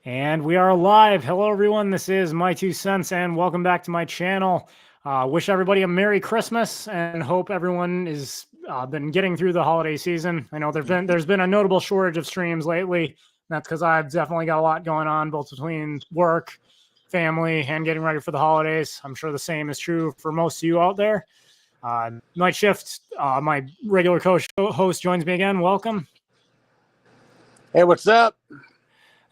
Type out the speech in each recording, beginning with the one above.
And we are live. Hello, everyone. This is My Two Cents, and welcome back to my channel. Wish everybody a Merry Christmas, and hope everyone is been getting through the holiday season. I know there's been a notable shortage of streams lately. And that's because I've definitely got a lot going on, both between work, family, and getting ready for the holidays. I'm sure the same is true for most of you out there. Night Shift, my regular host joins me again. Welcome. Hey, what's up?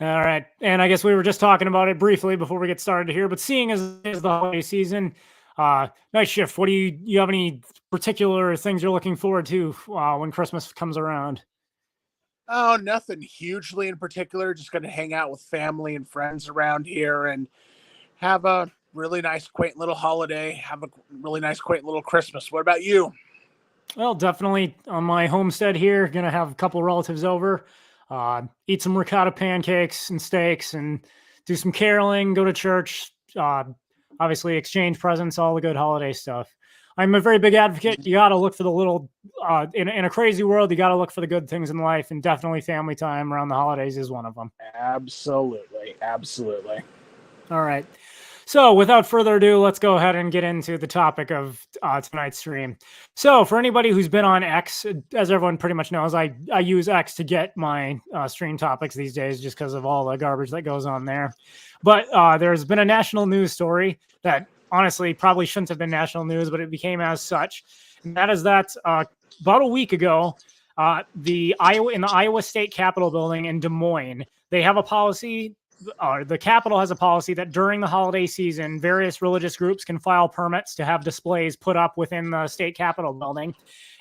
All right. And I guess we were just talking about it briefly before we get started here, but seeing as it is the holiday season, Night Shift, what do you have any particular things you're looking forward to when Christmas comes around? Oh, nothing hugely in particular. Just going to hang out with family and friends around here and have a really nice, quaint little holiday. Have a really nice, quaint little Christmas. What about you? Well, definitely on my homestead here, going to have a couple relatives over, eat some ricotta pancakes and steaks and do some caroling, go to church, obviously exchange presents, all the good holiday stuff. I'm a very big advocate. You got to look for the little, in a crazy world, you got to look for the good things in life, and definitely family time around the holidays is one of them. Absolutely. Absolutely. All right. So without further ado, let's go ahead and get into the topic of tonight's stream. So for anybody who's been on X, as everyone pretty much knows, I use X to get my stream topics these days just because of all the garbage that goes on there. But there's been a national news story that honestly probably shouldn't have been national news, but it became as such. And that is that about a week ago, in the Iowa State Capitol building in Des Moines, they have a policy. The Capitol has a policy that during the holiday season, various religious groups can file permits to have displays put up within the state Capitol building.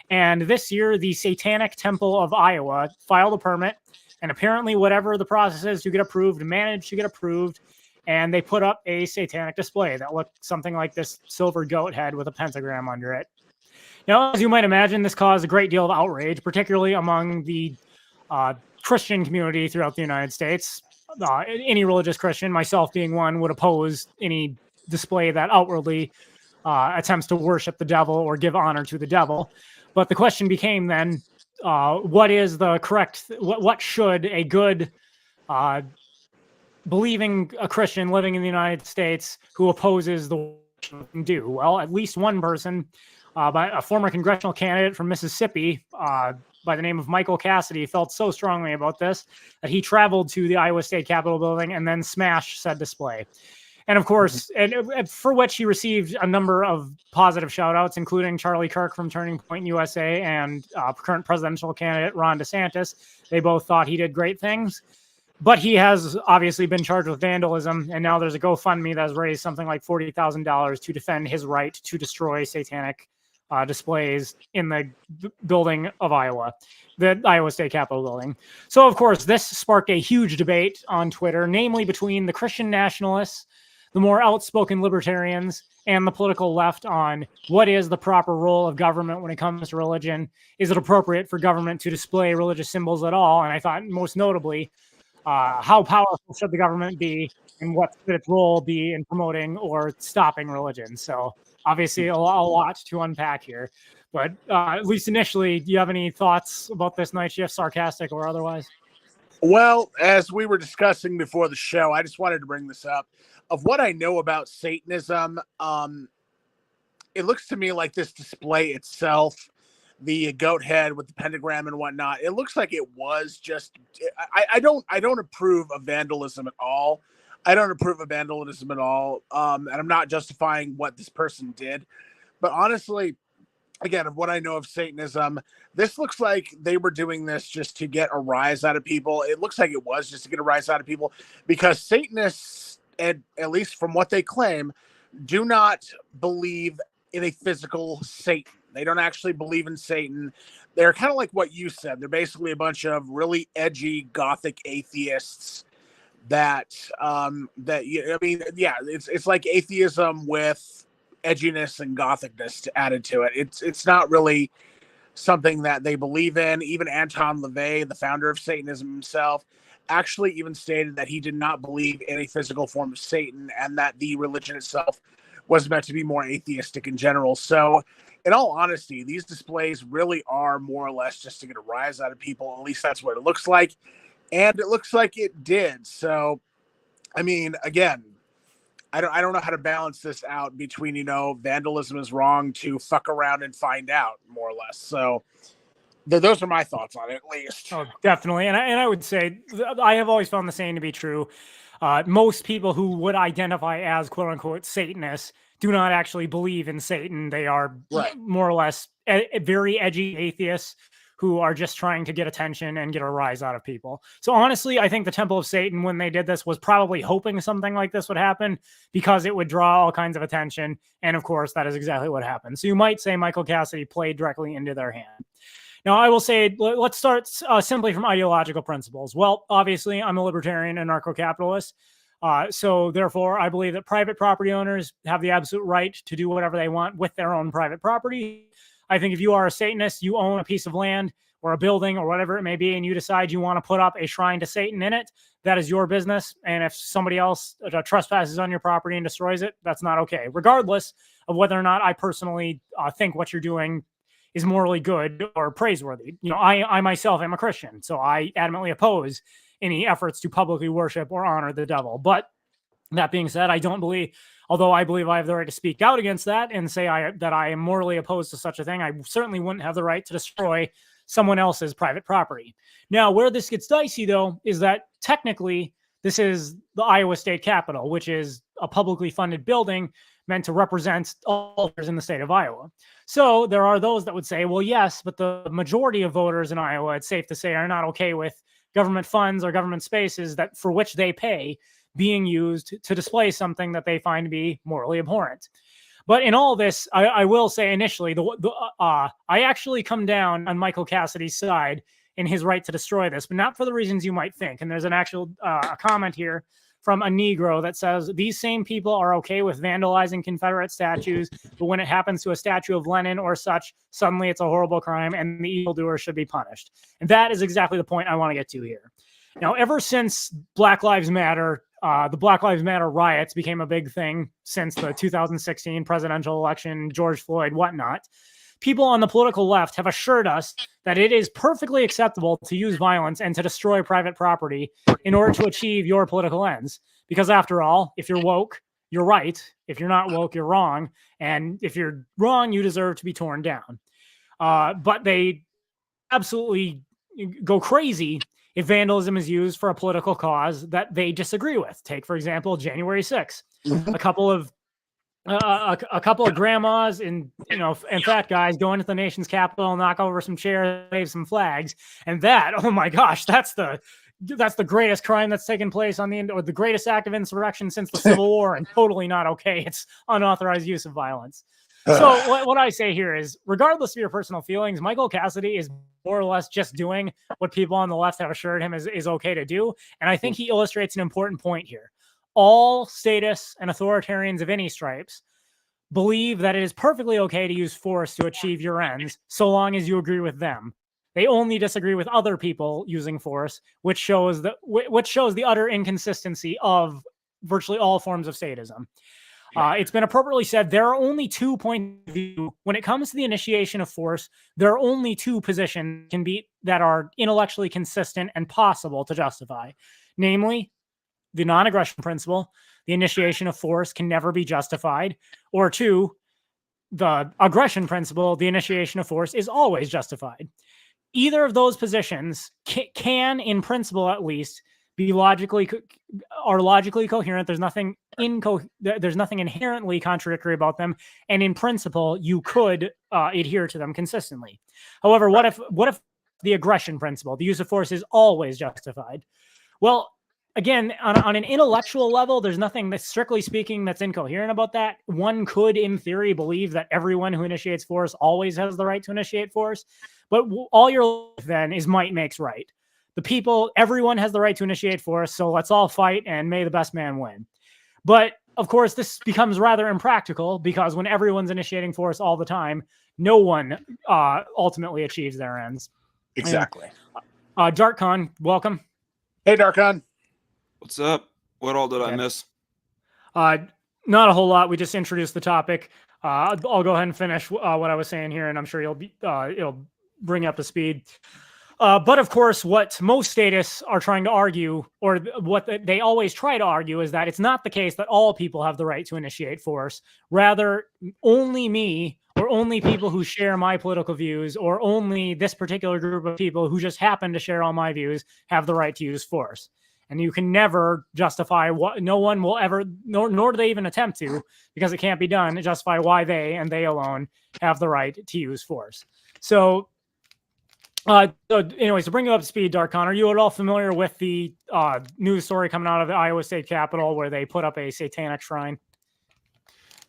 And this year, the Satanic Temple of Iowa filed a permit, and apparently whatever the process is to get approved, managed to get approved, and they put up a satanic display that looked something like this silver goat head with a pentagram under it. Now, as you might imagine, this caused a great deal of outrage, particularly among the Christian community throughout the United States. Any religious Christian, myself being one, would oppose any display that outwardly attempts to worship the devil or give honor to the devil. But the question became then, what is the correct, what should a good believing a Christian living in the United States who opposes the worship do? Well, at least one person, by a former congressional candidate from Mississippi, by the name of Michael Cassidy, felt so strongly about this that he traveled to the Iowa State Capitol building and then smashed said display. And of course, and for which he received a number of positive shout outs, including Charlie Kirk from Turning Point USA and current presidential candidate Ron DeSantis. They both thought he did great things. But he has obviously been charged with vandalism, and now there's a GoFundMe that has raised something like $40,000 to defend his right to destroy satanic displays in the building of Iowa, the Iowa State Capitol building. So, of course, this sparked a huge debate on Twitter, namely between the Christian nationalists, the more outspoken libertarians, and the political left on what is the proper role of government when it comes to religion. Is it appropriate for government to display religious symbols at all? And I thought most notably, how powerful should the government be, and what should its role be in promoting or stopping religion? So obviously a lot to unpack here, but at least initially, do you have any thoughts about this, Night Shift, sarcastic or otherwise? Well, as we were discussing before the show, I just wanted to bring this up. Of what I know about Satanism, it looks to me like this display itself, the goat head with the pentagram and whatnot, it looks like it was just, I don't approve of vandalism at all. I don't approve of vandalism at all. And I'm not justifying what this person did. But honestly, again, of what I know of Satanism, this looks like they were doing this just to get a rise out of people. It looks like it was just to get a rise out of people because Satanists, at least from what they claim, do not believe in a physical Satan. They don't actually believe in Satan. They're kind of like what you said. They're basically a bunch of really edgy Gothic atheists it's like atheism with edginess and Gothicness added to it. It's not really something that they believe in. Even Anton LaVey, the founder of Satanism himself, actually even stated that he did not believe in a physical form of Satan and that the religion itself was meant to be more atheistic in general. So in all honesty, these displays really are more or less just to get a rise out of people. At least that's what it looks like. And it looks like it did. So I mean, again, I don't know how to balance this out between, vandalism is wrong to fuck around and find out, more or less. So those are my thoughts on it, at least. Oh, definitely. And I would say I have always found the same to be true. Most people who would identify as quote unquote Satanists do not actually believe in Satan. They are more or less very edgy atheists who are just trying to get attention and get a rise out of people. So honestly, I think the Temple of Satan, when they did this, was probably hoping something like this would happen because it would draw all kinds of attention. And of course, that is exactly what happened. So you might say Michael Cassidy played directly into their hand. Now, I will say, let's start simply from ideological principles. Well, obviously, I'm a libertarian and anarcho-capitalist. So therefore, I believe that private property owners have the absolute right to do whatever they want with their own private property. I think if you are a Satanist, you own a piece of land or a building or whatever it may be, and you decide you want to put up a shrine to Satan in it, that is your business. And if somebody else trespasses on your property and destroys it, that's not okay, regardless of whether or not I personally think what you're doing is morally good or praiseworthy. I myself am a Christian, so I adamantly oppose any efforts to publicly worship or honor the devil. But that being said, I don't believe, although I believe I have the right to speak out against that and say that I am morally opposed to such a thing, I certainly wouldn't have the right to destroy someone else's private property. Now, where this gets dicey, though, is that technically this is the Iowa State Capitol, which is a publicly funded building meant to represent all voters in the state of Iowa. So there are those that would say, well, yes, but the majority of voters in Iowa, it's safe to say, are not okay with government funds or government spaces that for which they pay being used to display something that they find to be morally abhorrent. But in all this, I will say initially, I actually come down on Michael Cassidy's side in his right to destroy this, but not for the reasons you might think. And there's an actual comment here from a Negro that says, these same people are okay with vandalizing Confederate statues, but when it happens to a statue of Lenin or such, suddenly it's a horrible crime and the evildoer should be punished. And that is exactly the point I want to get to here. Now, ever since Black Lives Matter, the Black Lives Matter riots became a big thing since the 2016 presidential election, George Floyd, whatnot. People on the political left have assured us that it is perfectly acceptable to use violence and to destroy private property in order to achieve your political ends. Because after all, if you're woke, you're right. If you're not woke, you're wrong. And if you're wrong, you deserve to be torn down. But they absolutely go crazy if vandalism is used for a political cause that they disagree with. Take, for example, January 6th. A couple of grandmas and fat guys go into the nation's capital, knock over some chairs, wave some flags, and that, oh my gosh, that's the greatest crime that's taken place or the greatest act of insurrection since the Civil War, and totally not okay. It's unauthorized use of violence. So what I say here is, regardless of your personal feelings, Michael Cassidy is more or less just doing what people on the left have assured him is okay to do, and I think he illustrates an important point here. All statists and authoritarians of any stripes believe that it is perfectly okay to use force to achieve your ends, so long as you agree with them. They only disagree with other people using force, which shows the utter inconsistency of virtually all forms of sadism. It's been appropriately said, there are only 2 points of view when it comes to the initiation of force. There are only 2 positions that are intellectually consistent and possible to justify, namely the non-aggression principle, the initiation of force can never be justified, or 2, the aggression principle, the initiation of force is always justified. Either of those positions can, in principle at least, be logically coherent. There's nothing inherently contradictory about them, and in principle, you could adhere to them consistently. However, what if the aggression principle, the use of force, is always justified? Well, again, on an intellectual level, there's nothing that, strictly speaking, that's incoherent about that. One could, in theory, believe that everyone who initiates force always has the right to initiate force, but all you're then is might makes right. Everyone has the right to initiate force, so let's all fight and may the best man win. But of course, this becomes rather impractical because when everyone's initiating force all the time, no one ultimately achieves their ends. Exactly. Darkcon, welcome. Hey, Darkcon. What's up? What all did I miss? Not a whole lot. We just introduced the topic. I'll go ahead and finish what I was saying here, and I'm sure it'll bring you up to speed. But of course, what most statists are trying to argue, or what they always try to argue, is that it's not the case that all people have the right to initiate force. Rather, only me, or only people who share my political views, or only this particular group of people who just happen to share all my views have the right to use force. And you can never justify what no one will ever, nor do they even attempt to, because it can't be done, justify why they and they alone have the right to use force. So anyways, to bring you up to speed, Darkon, are you at all familiar with the news story coming out of the Iowa State Capitol where they put up a satanic shrine?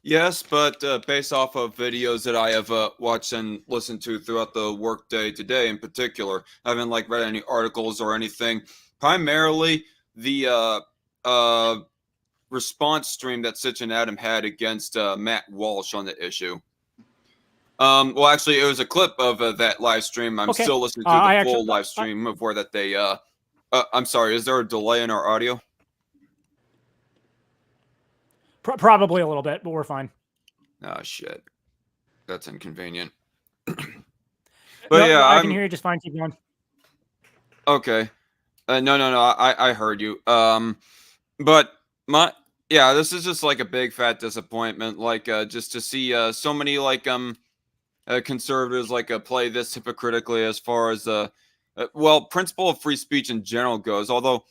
Yes, but based off of videos that I have watched and listened to throughout the workday today in particular, I haven't read any articles or anything. Primarily the response stream that Sitch and Adam had against Matt Walsh on the issue. Well, actually, it was a clip of that live stream. I'm still listening to the full live stream of where that they. I'm sorry. Is there a delay in our audio? Probably a little bit, but we're fine. Oh shit, that's inconvenient. But yeah, I can hear you just fine. Keep going. Okay. No. I heard you. But this is just a big fat disappointment. Just to see so many conservatives play this hypocritically as far as principle of free speech in general goes. Although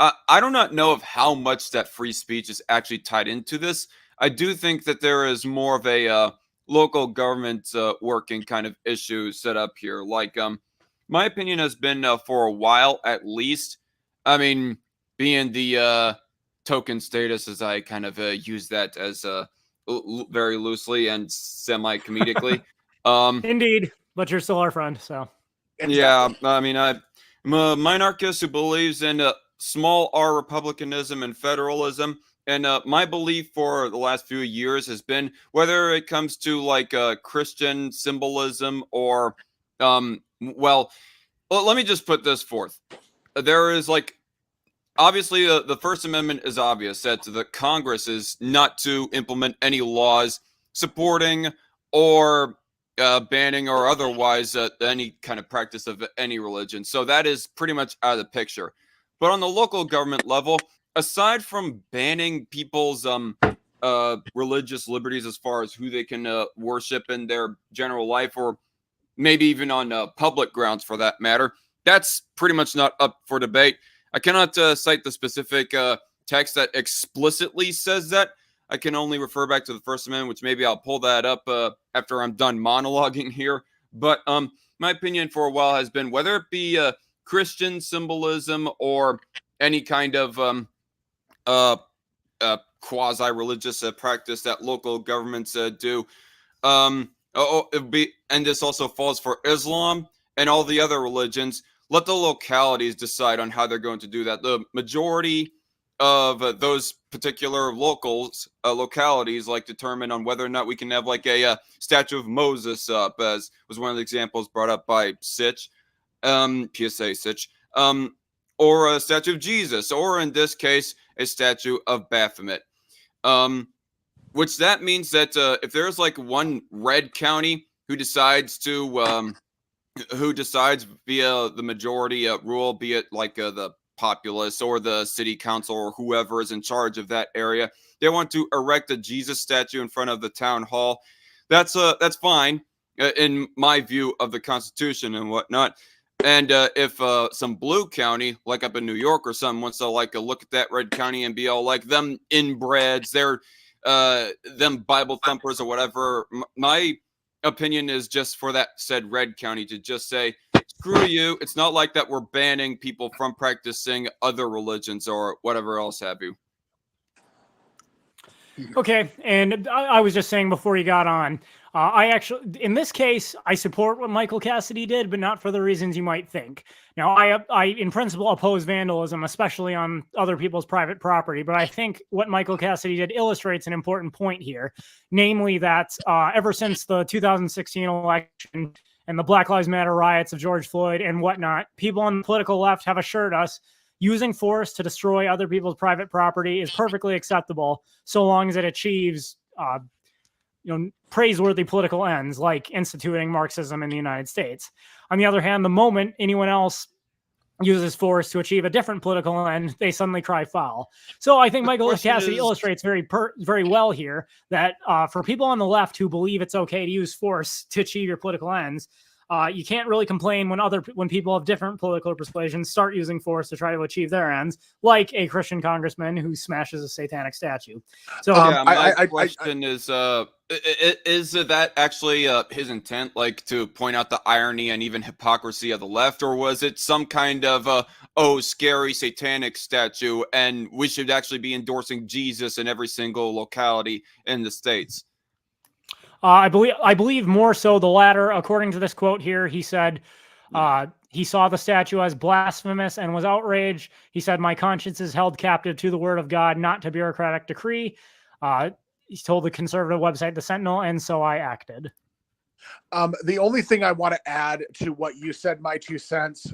I do not know of how much that free speech is actually tied into this. I do think that there is more of a local government working kind of issue set up here. My opinion has been for a while at least. I mean, being the token status, as I kind of use that as very loosely and semi-comedically. Indeed, but you're still our friend, so. Yeah, I mean, I'm a minarchist who believes in small r republicanism and federalism. And my belief for the last few years has been, whether it comes to Christian symbolism or, let me just put this forth. There is obviously the First Amendment is obvious that the Congress is not to implement any laws supporting or banning or otherwise any kind of practice of any religion. So that is pretty much out of the picture. But on the local government level, aside from banning people's religious liberties as far as who they can worship in their general life, or maybe even on public grounds for that matter, that's pretty much not up for debate. I cannot cite the specific text that explicitly says that. I can only refer back to the First Amendment, which maybe I'll pull that up after I'm done monologuing here. But my opinion for a while has been, whether it be Christian symbolism or any kind of quasi-religious practice that local governments do, and this also falls for Islam and all the other religions. Let the localities decide on how they're going to do that. The majority of those particular localities determine on whether or not we can have a statue of Moses up, as was one of the examples brought up by Sitch, PSA Sitch, or a statue of Jesus, or in this case, a statue of Baphomet. Which that means that if there's one red county who decides via the majority rule, be it the populace or the city council or whoever is in charge of that area, they want to erect a Jesus statue in front of the town hall. That's fine in my view of the Constitution and whatnot. And if some blue county, up in New York or something, wants to look at that red county and be all them inbreds, they're them Bible thumpers or whatever, my opinion is just for that said red county to just say, screw you. It's not like that we're banning people from practicing other religions or whatever else have you. Okay, and I was just saying before you got on, I actually, in this case, I support what Michael Cassidy did, but not for the reasons you might think. Now, I in principle oppose vandalism, especially on other people's private property, but I think what Michael Cassidy did illustrates an important point here, namely that ever since the 2016 election and the Black Lives Matter riots of George Floyd and whatnot, people on the political left have assured us using force to destroy other people's private property is perfectly acceptable, so long as it achieves praiseworthy political ends, like instituting Marxism in the United States. On the other hand, the moment anyone else uses force to achieve a different political end, they suddenly cry foul. So I think Michael Cassidy illustrates very well here that for people on the left who believe it's okay to use force to achieve your political ends, you can't really complain when people of different political persuasions start using force to try to achieve their ends, like a Christian congressman who smashes a satanic statue. So my question is that actually his intent, like to point out the irony and even hypocrisy of the left, or was it some kind of scary satanic statue and we should actually be endorsing Jesus in every single locality in the States? I believe more so the latter. According to this quote here, he said he saw the statue as blasphemous and was outraged. He said, "My conscience is held captive to the word of God, not to bureaucratic decree." He told the conservative website The Sentinel, and so I acted. The only thing I want to add to what you said, my 2 cents,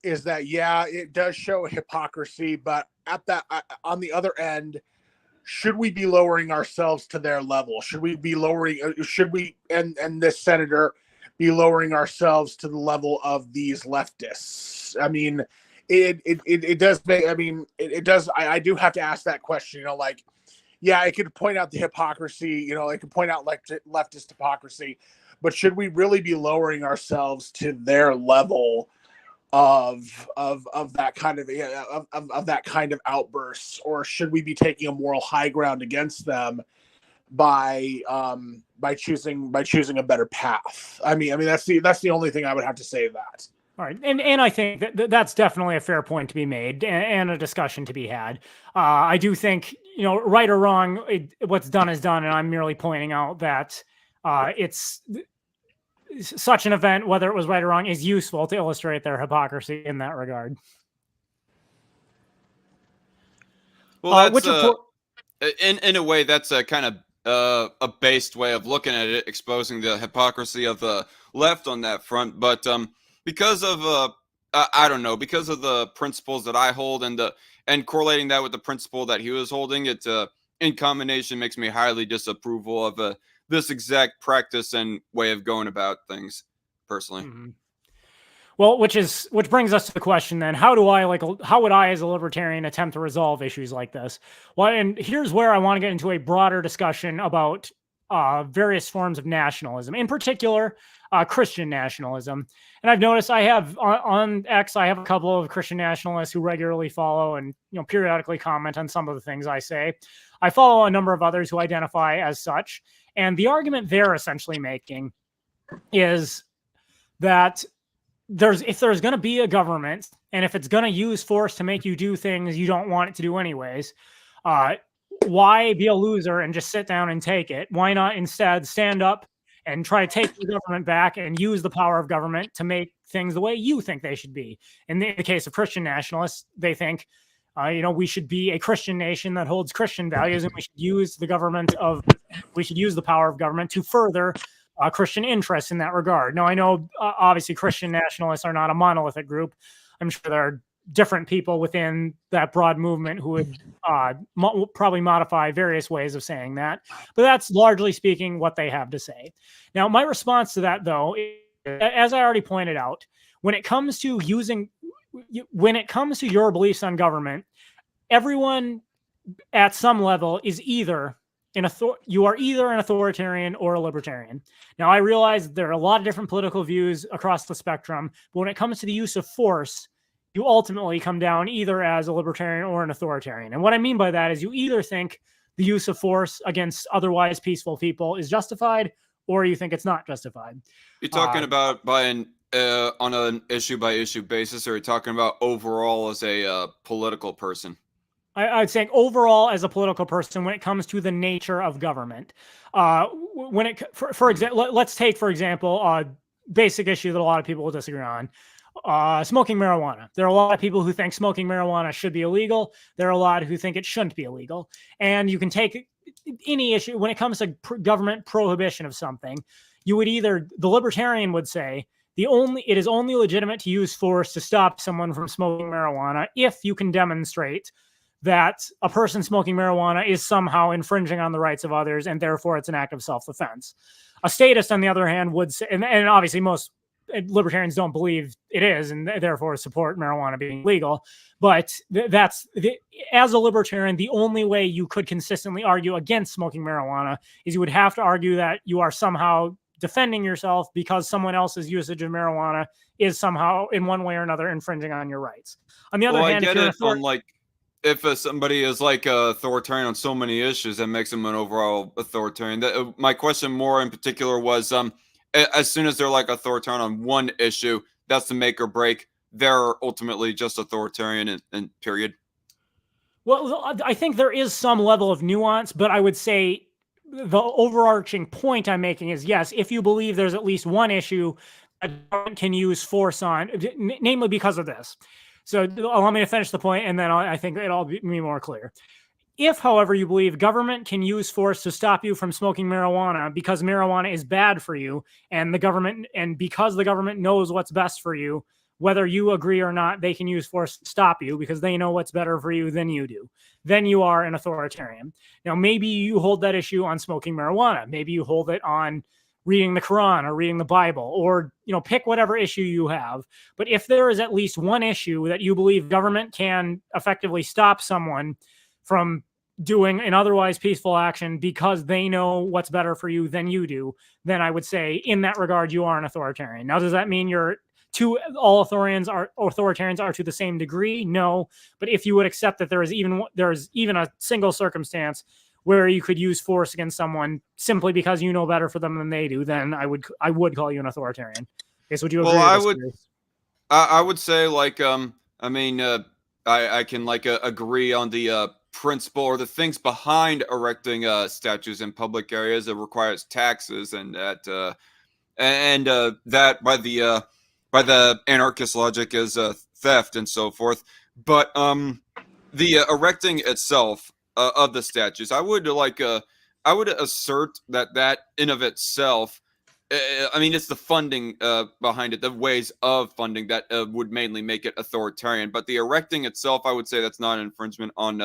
is that, yeah, it does show hypocrisy, but on the other end, should we be lowering ourselves to their level? Should we be and this senator be lowering ourselves to the level of these leftists? I mean, it does make, it does. I do have to ask that question, yeah, it could point out the hypocrisy, it could point out leftist hypocrisy, but should we really be lowering ourselves to their level of that kind of that kind of outbursts, or should we be taking a moral high ground against them by choosing a better path? I mean that's the only thing I would have to say to that. All right, and I think that's definitely a fair point to be made and a discussion to be had. I do think, right or wrong, what's done is done, and I'm merely pointing out that it's such an event, whether it was right or wrong, is useful to illustrate their hypocrisy in that regard. Well, that's in a way, that's a kind of a based way of looking at it, exposing the hypocrisy of the left on that front. But because of because of the principles that I hold and correlating that with the principle that he was holding, it in combination makes me highly disapproval of this exact practice and way of going about things, personally. Mm-hmm. Well, which brings us to the question then: how would I, as a libertarian, attempt to resolve issues like this? Well, and here's where I want to get into a broader discussion about various forms of nationalism, in particular, Christian nationalism. And I've noticed I have on X, I have a couple of Christian nationalists who regularly follow and periodically comment on some of the things I say. I follow a number of others who identify as such. And the argument they're essentially making is that if there's going to be a government, and if it's going to use force to make you do things you don't want it to do anyways, why be a loser and just sit down and take it? Why not instead stand up and try to take the government back and use the power of government to make things the way you think they should be? In the case of Christian nationalists, they think we should be a Christian nation that holds Christian values, and we should use the power of government to further Christian interests in that regard. Now, I know obviously Christian nationalists are not a monolithic group. I'm sure there are different people within that broad movement who would probably modify various ways of saying that, but that's largely speaking what they have to say. Now, my response to that, though, as I already pointed out, when it comes to your beliefs on government, everyone at some level is either an authoritarian or a libertarian. Now, I realize there are a lot of different political views across the spectrum, but when it comes to the use of force, you ultimately come down either as a libertarian or an authoritarian. And what I mean by that is you either think the use of force against otherwise peaceful people is justified, or you think it's not justified. You're talking about on an issue by issue basis, or you're talking about overall as a political person? I'd say overall as a political person when it comes to the nature of government. For example, let's take, for example, a basic issue that a lot of people will disagree on. Smoking marijuana. There are a lot of people who think smoking marijuana should be illegal. There are a lot who think it shouldn't be illegal. And you can take any issue when it comes to government prohibition of something. The libertarian would say it is only legitimate to use force to stop someone from smoking marijuana if you can demonstrate that a person smoking marijuana is somehow infringing on the rights of others, and therefore it's an act of self-defense. A statist, on the other hand, would say, and obviously most libertarians don't believe it is, and therefore support marijuana being legal. But as a libertarian, the only way you could consistently argue against smoking marijuana is you would have to argue that you are somehow defending yourself because someone else's usage of marijuana is somehow in one way or another infringing on your rights. On the other hand, I get it on like if somebody is like authoritarian on so many issues, that makes them an overall authoritarian. My question more in particular was as soon as they're like authoritarian on one issue, that's the make or break. They're ultimately just authoritarian and period. Well, I think there is some level of nuance, but I would say the overarching point I'm making is, yes, if you believe there's at least one issue that government can use force on, namely because of this. So allow me to finish the point, and then I think it'll be more clear. If, however, you believe government can use force to stop you from smoking marijuana because marijuana is bad for you, and because the government knows what's best for you, whether you agree or not, they can use force to stop you because they know what's better for you than you do. Then you are an authoritarian. Now, maybe you hold that issue on smoking marijuana. Maybe you hold it on reading the Quran or reading the Bible, or pick whatever issue you have. But if there is at least one issue that you believe government can effectively stop someone from doing an otherwise peaceful action because they know what's better for you than you do, then I would say in that regard, you are an authoritarian. Now, does that mean all authoritarians are to the same degree? No. But if you would accept that there is even a single circumstance where you could use force against someone simply because you know better for them than they do, then I would call you an authoritarian. Yes, would you agree? Well, I would say like I can like agree on the principle or the things behind erecting statues in public areas that requires taxes, and that by the anarchist logic is theft and so forth. But the erecting itself of the statues, I would assert that in of itself, it's the funding behind it, the ways of funding that would mainly make it authoritarian. But the erecting itself, I would say that's not an infringement on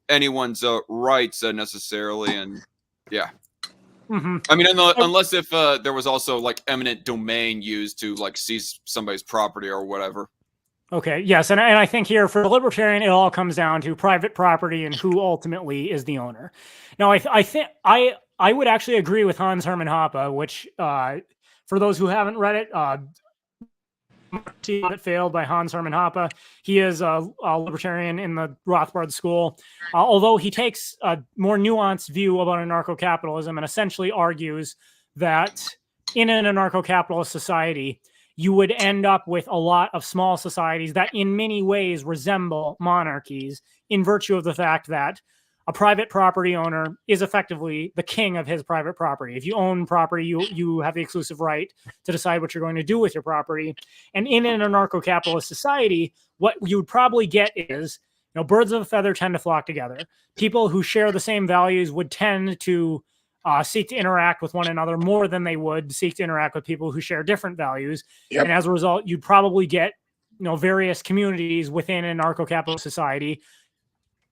anyone's rights necessarily. And yeah. Mm-hmm. Unless if there was also like eminent domain used to like seize somebody's property or whatever. Okay, yes, and I think here for the libertarian, it all comes down to private property and who ultimately is the owner. Now, I think I would actually agree with Hans Hermann Hoppe, which for those who haven't read it, It Failed by Hans Hermann Hoppe. He is a libertarian in the Rothbard school, although he takes a more nuanced view about anarcho-capitalism and essentially argues that in an anarcho-capitalist society, you would end up with a lot of small societies that in many ways resemble monarchies in virtue of the fact that a private property owner is effectively the king of his private property. If you own property, you have the exclusive right to decide what you're going to do with your property. And in an anarcho-capitalist society, what you would probably get is, birds of a feather tend to flock together. People who share the same values would tend to seek to interact with one another more than they would seek to interact with people who share different values. Yep. And as a result, you'd probably get, various communities within an anarcho-capitalist society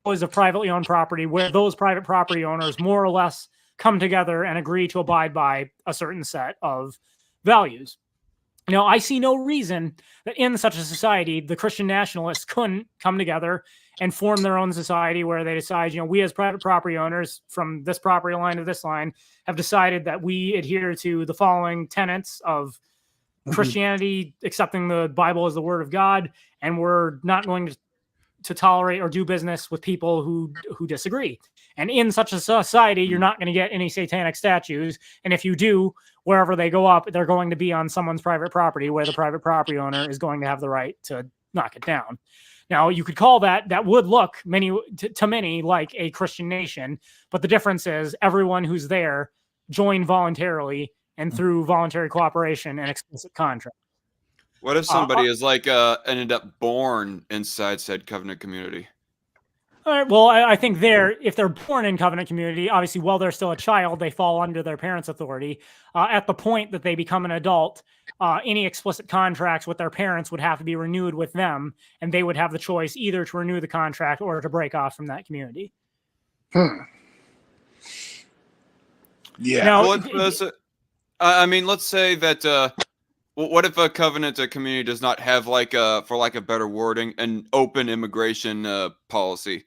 of privately owned property where those private property owners more or less come together and agree to abide by a certain set of values. Now, I see no reason that in such a society, the Christian nationalists couldn't come together and form their own society where they decide, we as private property owners from this property line to this line have decided that we adhere to the following tenets of Christianity, accepting the Bible as the word of God, and we're not going to tolerate or do business with people who disagree. And in such a society, you're not going to get any satanic statues. And if you do, wherever they go up, they're going to be on someone's private property where the private property owner is going to have the right to knock it down. Now, you could call that would look to many like a Christian nation, but the difference is everyone who's there joined voluntarily and through voluntary cooperation and explicit contract. What if somebody is ended up born inside said covenant community? All right. Well, I think if they're born in covenant community, obviously, while they're still a child, they fall under their parents' authority. At the point that they become an adult, any explicit contracts with their parents would have to be renewed with them, and they would have the choice either to renew the contract or to break off from that community. Yeah. Now, I mean, let's say that. What if a covenant community does not have for lack of better wording, an open immigration policy,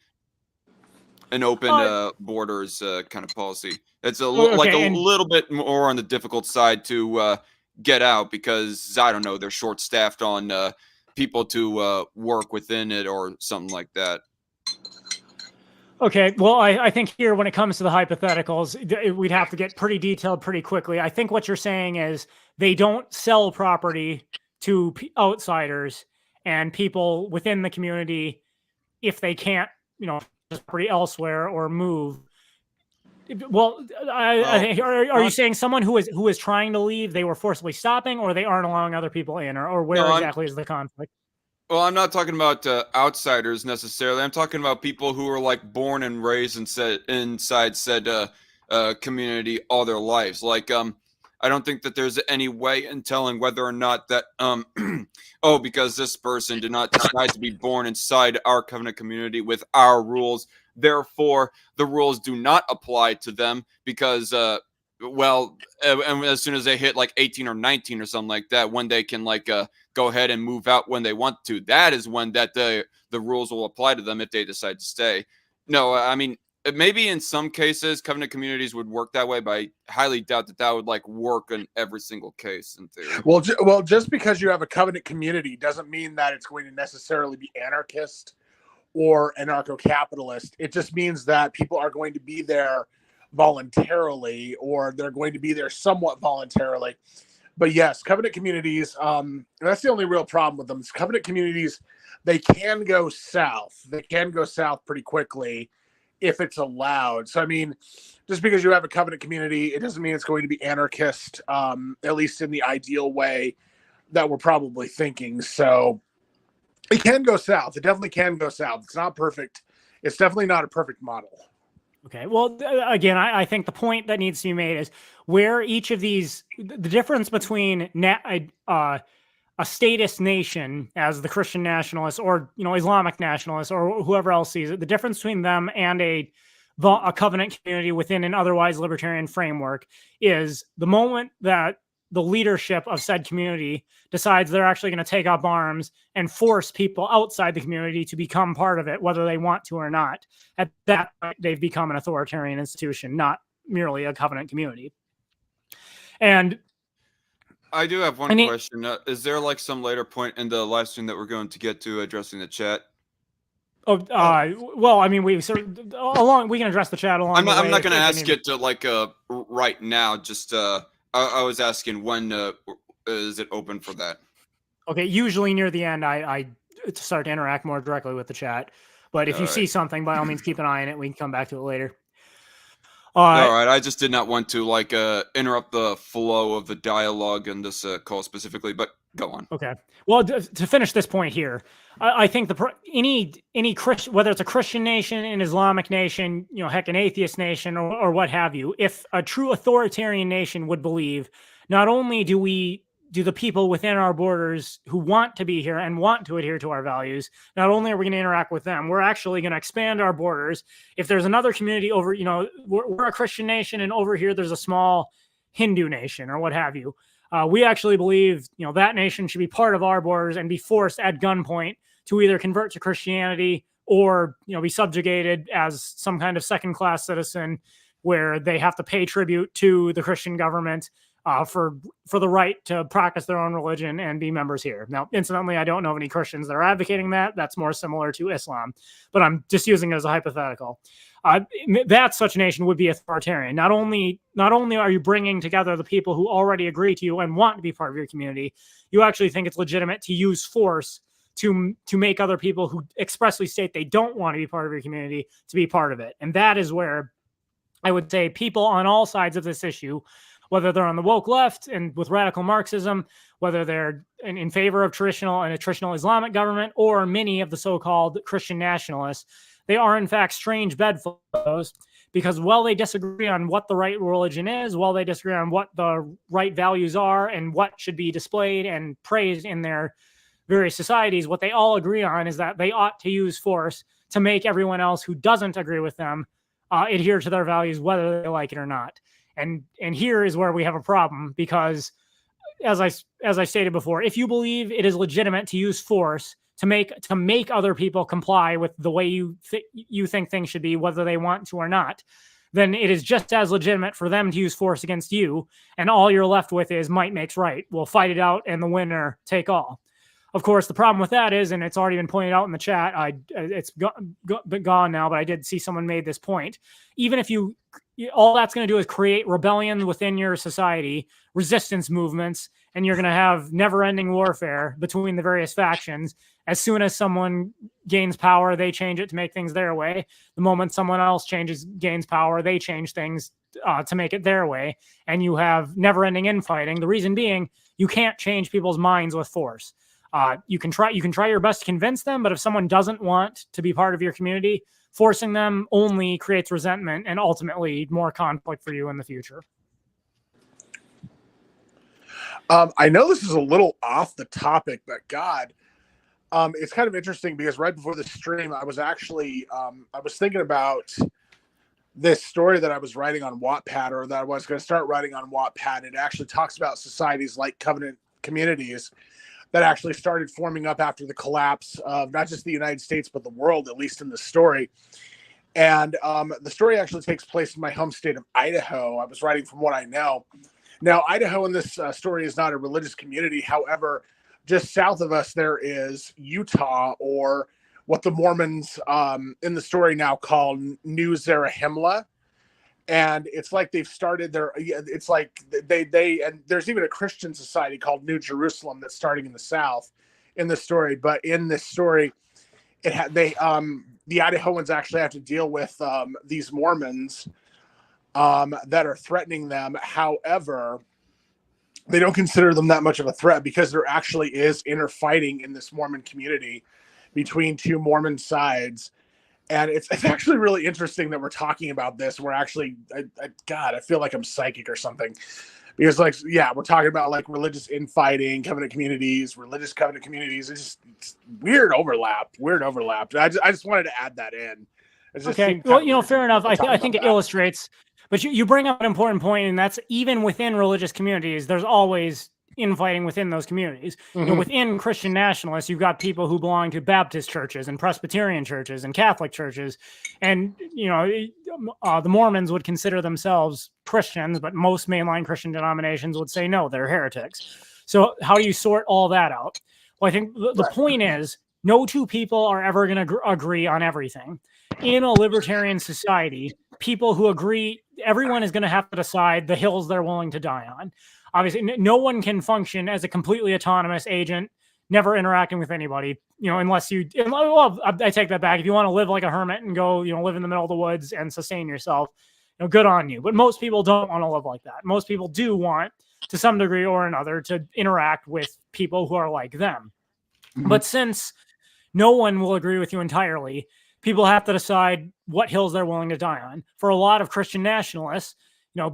an open borders kind of policy? It's a little bit more on the difficult side to get out because I don't know, they're short staffed on people to work within it or something like that. Okay, well, I think here when it comes to the hypotheticals, we'd have to get pretty detailed pretty quickly. I think what you're saying is they don't sell property to outsiders and people within the community if they can't, property elsewhere or move. Well, are you saying someone who is trying to leave, they were forcibly stopping, or they aren't allowing other people in, or where exactly is the conflict? Well, I'm not talking about outsiders necessarily. I'm talking about people who are born and raised inside said community all their lives. I don't think that there's any way in telling whether or not that because this person did not decide to be born inside our covenant community with our rules, therefore the rules do not apply to them because and as soon as they hit 18 or 19 or something like that, when they can go ahead and move out when they want to, that is when the rules will apply to them if they decide to stay. No, I mean, maybe in some cases covenant communities would work that way, but I highly doubt that would work in every single case in theory. Well, just because you have a covenant community doesn't mean that it's going to necessarily be anarchist or anarcho-capitalist. It just means that people are going to be there voluntarily, or they're going to be there somewhat voluntarily. But yes, covenant communities, that's the only real problem with them. Covenant communities, they can go south. They can go south pretty quickly if it's allowed. So, I mean, just because you have a covenant community, it doesn't mean it's going to be anarchist, at least in the ideal way that we're probably thinking. So it can go south. It definitely can go south. It's not perfect. It's definitely not a perfect model. Okay. Well, again, I think the point that needs to be made is where each of these, the difference between a statist nation as the Christian nationalists or, Islamic nationalists or whoever else sees it, the difference between them and a covenant community within an otherwise libertarian framework is the moment that the leadership of said community decides they're actually going to take up arms and force people outside the community to become part of it, whether they want to or not. At that point, they've become an authoritarian institution, not merely a covenant community. And I do have one question. Is there some later point in the live stream that we're going to get to addressing the chat? Well, I mean, we can address the chat along. I'm not going to ask it to right now. Just I was asking when is it open for that? Okay, usually near the end, I start to interact more directly with the chat. But if you see something, by all means, keep an eye on it. We can come back to it later. All right. I just did not want to interrupt the flow of the dialogue in this call specifically, but go on. Okay. Well, to finish this point here, I think any Christian, whether it's a Christian nation, an Islamic nation, heck, an atheist nation, or what have you, if a true authoritarian nation would believe, not only do the people within our borders who want to be here and want to adhere to our values, not only are we going to interact with them, we're actually going to expand our borders. If there's another community over, we're a Christian nation and over here there's a small Hindu nation or what have you. We actually believe, that nation should be part of our borders and be forced at gunpoint to either convert to Christianity or, be subjugated as some kind of second-class citizen where they have to pay tribute to the Christian government for the right to practice their own religion and be members here. Now, incidentally, I don't know of any Christians that are advocating that. That's more similar to Islam, but I'm just using it as a hypothetical. That such a nation would be authoritarian. Not only are you bringing together the people who already agree to you and want to be part of your community, you actually think it's legitimate to use force to make other people who expressly state they don't want to be part of your community to be part of it. And that is where I would say people on all sides of this issue, whether they're on the woke left and with radical Marxism, whether they're in favor of a traditional Islamic government, or many of the so-called Christian nationalists, they are in fact strange bedfellows, because while they disagree on what the right religion is, while they disagree on what the right values are and what should be displayed and praised in their various societies, what they all agree on is that they ought to use force to make everyone else who doesn't agree with them adhere to their values, whether they like it or not. And here is where we have a problem, because as I stated before, if you believe it is legitimate to use force to make other people comply with the way you think things should be, whether they want to or not, then it is just as legitimate for them to use force against you. And all you're left with is might makes right. We'll fight it out, and the winner take all. Of course, the problem with that is, and it's already been pointed out in the chat, it's gone now, but I did see someone made this point. Even if all that's going to do is create rebellion within your society, resistance movements, and you're going to have never-ending warfare between the various factions. As soon as someone gains power, they change it to make things their way. The moment someone else gains power, they change things to make it their way, and you have never-ending infighting. The reason being, you can't change people's minds with force. You can try your best to convince them, but if someone doesn't want to be part of your community, forcing them only creates resentment and ultimately more conflict for you in the future. I know this is a little off the topic, but God, it's kind of interesting because right before the stream, I was actually I was thinking about this story that I was writing on Wattpad, or that I was going to start writing on Wattpad. It actually talks about societies like covenant communities that actually started forming up after the collapse of not just the United States, but the world, at least in the story. And the story actually takes place in my home state of Idaho. I was writing from what I know. Now, Idaho in this story is not a religious community. However, just south of us, there is Utah, or what the Mormons in the story now call New Zarahemla. And it's like they've started it's like they and there's even a Christian society called New Jerusalem that's starting in the South in the story. But in this story, the Idahoans actually have to deal with these Mormons that are threatening them. However, they don't consider them that much of a threat, because there actually is inner fighting in this Mormon community between two Mormon sides. And it's actually really interesting that we're talking about this. We're actually, God, I feel like I'm psychic or something, because we're talking about like religious infighting, covenant communities, religious covenant communities. It's weird overlap. I just wanted to add that in. Okay. Well, fair enough. I think it illustrates, but you bring up an important point, and that's even within religious communities, there's always infighting within those communities. Mm-hmm. Within Christian nationalists, you've got people who belong to Baptist churches and Presbyterian churches and Catholic churches, and the Mormons would consider themselves Christians, but most mainline Christian denominations would say no, they're heretics. So how do you sort all that out? Well, I think the point is, no two people are ever going to agree on everything. In a libertarian society, people who agree, everyone is going to have to decide the hills they're willing to die on. Obviously, no one can function as a completely autonomous agent, never interacting with anybody, unless well, I take that back. If you want to live like a hermit and go, live in the middle of the woods and sustain yourself, good on you. But most people don't want to live like that. Most people do want, to some degree or another, to interact with people who are like them. Mm-hmm. But since no one will agree with you entirely, people have to decide what hills they're willing to die on. For a lot of Christian nationalists,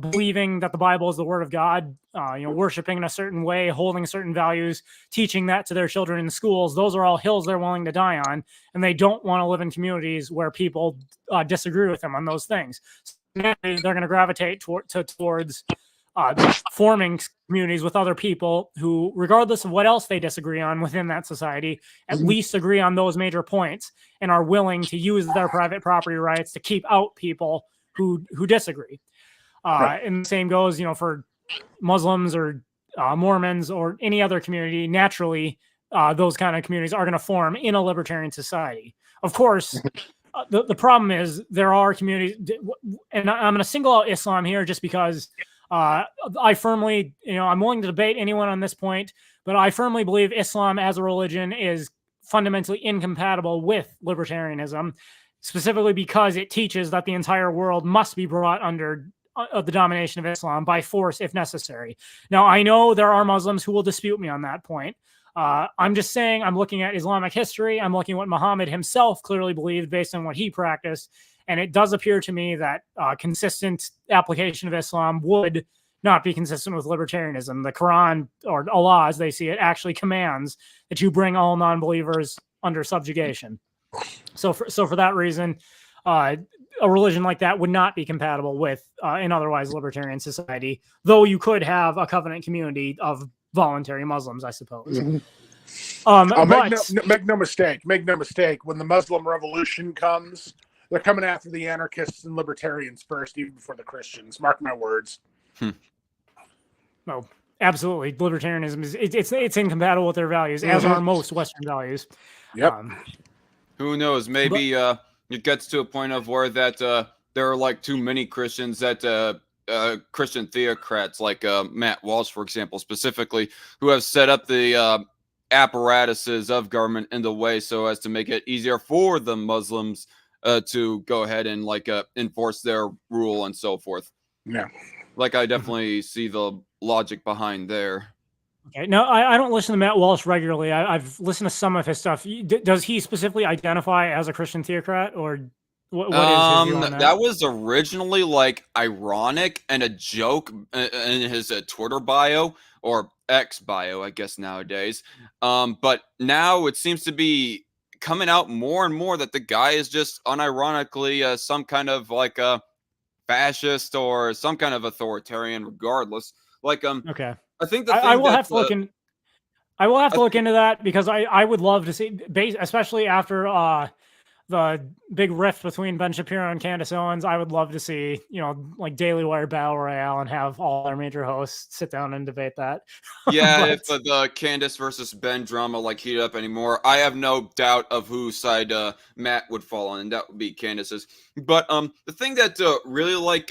believing that the Bible is the word of God, worshiping in a certain way, holding certain values, teaching that to their children in schools, those are all hills they're willing to die on. And they don't want to live in communities where people disagree with them on those things. So they're going to gravitate towards forming communities with other people who, regardless of what else they disagree on within that society, at least agree on those major points and are willing to use their private property rights to keep out people who disagree. Right. And the same goes, for Muslims or Mormons or any other community. Naturally, those kind of communities are going to form in a libertarian society. Of course, the problem is there are communities, and I'm going to single out Islam here just because I firmly, I'm willing to debate anyone on this point, but I firmly believe Islam as a religion is fundamentally incompatible with libertarianism, specifically because it teaches that the entire world must be brought under the domination of Islam by force if necessary. Now, I know there are Muslims who will dispute me on that point. I'm just saying, I'm looking at Islamic history. I'm looking at what Muhammad himself clearly believed based on what he practiced. And it does appear to me that consistent application of Islam would not be consistent with libertarianism. The Quran, or Allah as they see it, actually commands that you bring all non-believers under subjugation. So for that reason, a religion like that would not be compatible with an otherwise libertarian society, though you could have a covenant community of voluntary Muslims, I suppose. Make no mistake. When the Muslim revolution comes, they're coming after the anarchists and libertarians first, even before the Christians. Mark my words. Oh, absolutely. Libertarianism it's incompatible with their values, as are most Western values. Yep. Who knows? Maybe it gets to a point of where that there are like too many Christians that Christian theocrats like Matt Walsh, for example, specifically, who have set up the apparatuses of government in the way so as to make it easier for the Muslims to go ahead and like enforce their rule and so forth. Yeah. Like I definitely see the logic behind there. Okay. No, I don't listen to Matt Walsh regularly. I've listened to some of his stuff. Does he specifically identify as a Christian theocrat, or what is his view on that? That was originally like ironic and a joke in his Twitter bio, or X bio, I guess nowadays. But now it seems to be coming out more and more that the guy is just unironically some kind of like a fascist or some kind of authoritarian, regardless. Like okay. I think I will have to look in. I will have to look into that, because I would love to see, especially after the big rift between Ben Shapiro and Candace Owens. I would love to see, like Daily Wire Battle Royale, and have all our major hosts sit down and debate that. Yeah, if the Candace versus Ben drama like heat up anymore, I have no doubt of whose side Matt would fall on, and that would be Candace's. But the thing that really like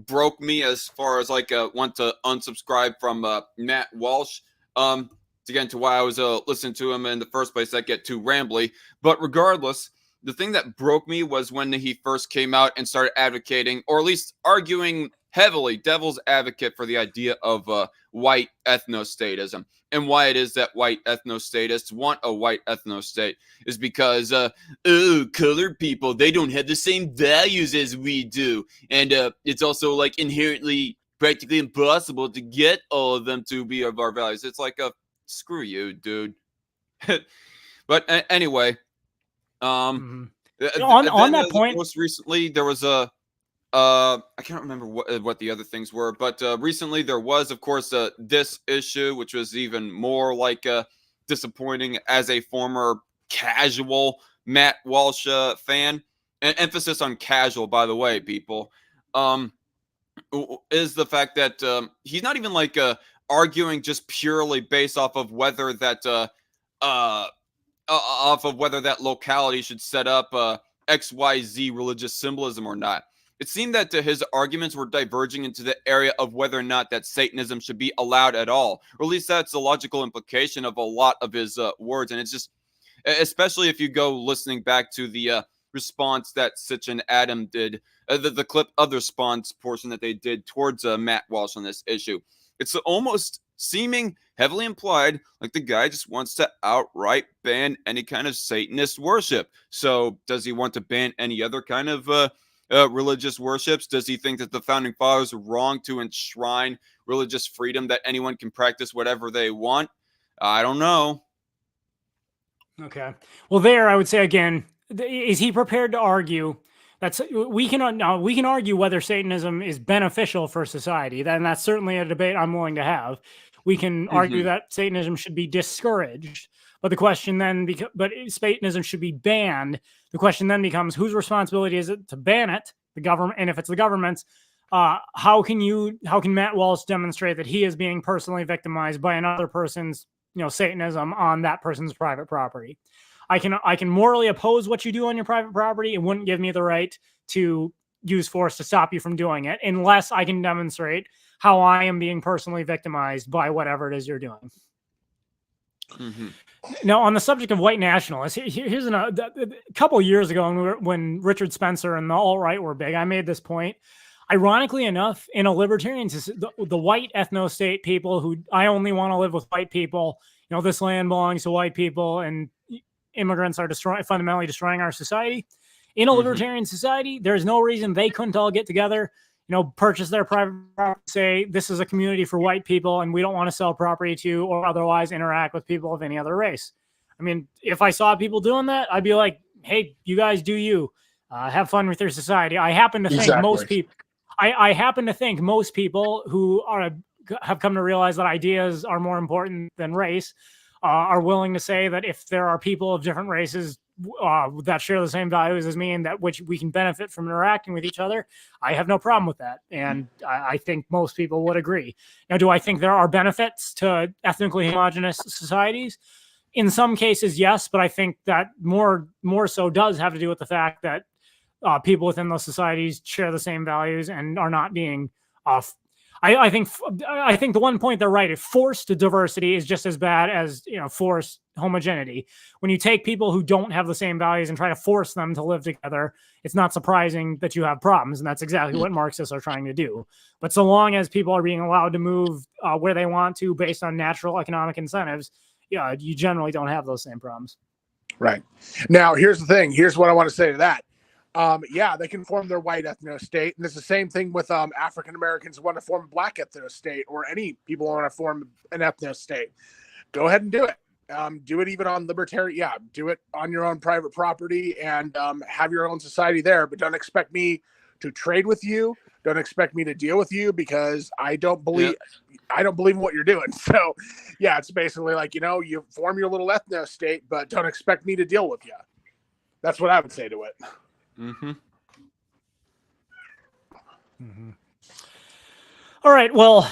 broke me as far as like want to unsubscribe from Matt Walsh, to get into why I was listening to him in the first place, that get too rambly. But regardless, the thing that broke me was when he first came out and started advocating, or at least arguing heavily, devil's advocate for the idea of white ethnostatism. And why it is that white ethnostatists want a white ethnostate is because, colored people, they don't have the same values as we do. And it's also like inherently practically impossible to get all of them to be of our values. It's like screw you, dude. But anyway, on that point, most recently there was I can't remember what the other things were, but recently there was, of course, this issue, which was even more like disappointing as a former casual Matt Walsh fan. And emphasis on casual, by the way, people, is the fact that he's not even like arguing just purely based off of whether that locality should set up XYZ religious symbolism or not. It seemed that his arguments were diverging into the area of whether or not that Satanism should be allowed at all, or at least that's the logical implication of a lot of his words. And it's just, especially if you go listening back to the response that Sitch and Adam did, the clip of the response portion that they did towards Matt Walsh on this issue, it's almost seeming heavily implied like the guy just wants to outright ban any kind of Satanist worship. So does he want to ban any other kind of religious worships? Does he think that the founding fathers were wrong to enshrine religious freedom, that anyone can practice whatever they want? I don't know. Okay. Well, there, I would say again, is he prepared to argue we can argue whether Satanism is beneficial for society? Then that's certainly a debate I'm willing to have. We can argue that Satanism should be discouraged, but the question then Satanism should be banned. The question then becomes, whose responsibility is it to ban it? The government. And if it's the government's, how can Matt Walsh demonstrate that he is being personally victimized by another person's, Satanism on that person's private property? I can morally oppose what you do on your private property. It wouldn't give me the right to use force to stop you from doing it, unless I can demonstrate how I am being personally victimized by whatever it is you're doing. Now, on the subject of white nationalists, here's a couple of years ago when Richard Spencer and the alt-right were big, I made this point. Ironically enough, in a libertarian, the white ethno-state people who I only want to live with white people, this land belongs to white people and immigrants are fundamentally destroying our society. In a libertarian society, there's no reason they couldn't all get together, purchase their private property, say this is a community for white people and we don't want to sell property to or otherwise interact with people of any other race. I mean, if I saw people doing that, I'd be like, hey, you guys do you. Have fun with your society. I happen to think most people, I happen to think most people who have come to realize that ideas are more important than race are willing to say that if there are people of different races that share the same values as me and that which we can benefit from interacting with each other, I have no problem with that. And I think most people would agree. Now, do I think there are benefits to ethnically homogenous societies? In some cases, yes, but I think that more so does have to do with the fact that people within those societies share the same values and are not being I think the one point they're right. Forced diversity is just as bad as forced homogeneity. When you take people who don't have the same values and try to force them to live together, it's not surprising that you have problems, and that's exactly what Marxists are trying to do. But so long as people are being allowed to move where they want to based on natural economic incentives, you generally don't have those same problems. Right. Now, here's the thing. Here's what I want to say to that. They can form their white ethno-state, and it's the same thing with African Americans who want to form a black ethno-state, or any people who want to form an ethno-state. Go ahead and do it. Do it even on libertarian. Yeah, do it on your own private property and have your own society there. But don't expect me to trade with you. Don't expect me to deal with you because I don't believe in what you're doing. So, yeah, it's basically like you form your little ethno-state, but don't expect me to deal with you. That's what I would say to it. All right. Well,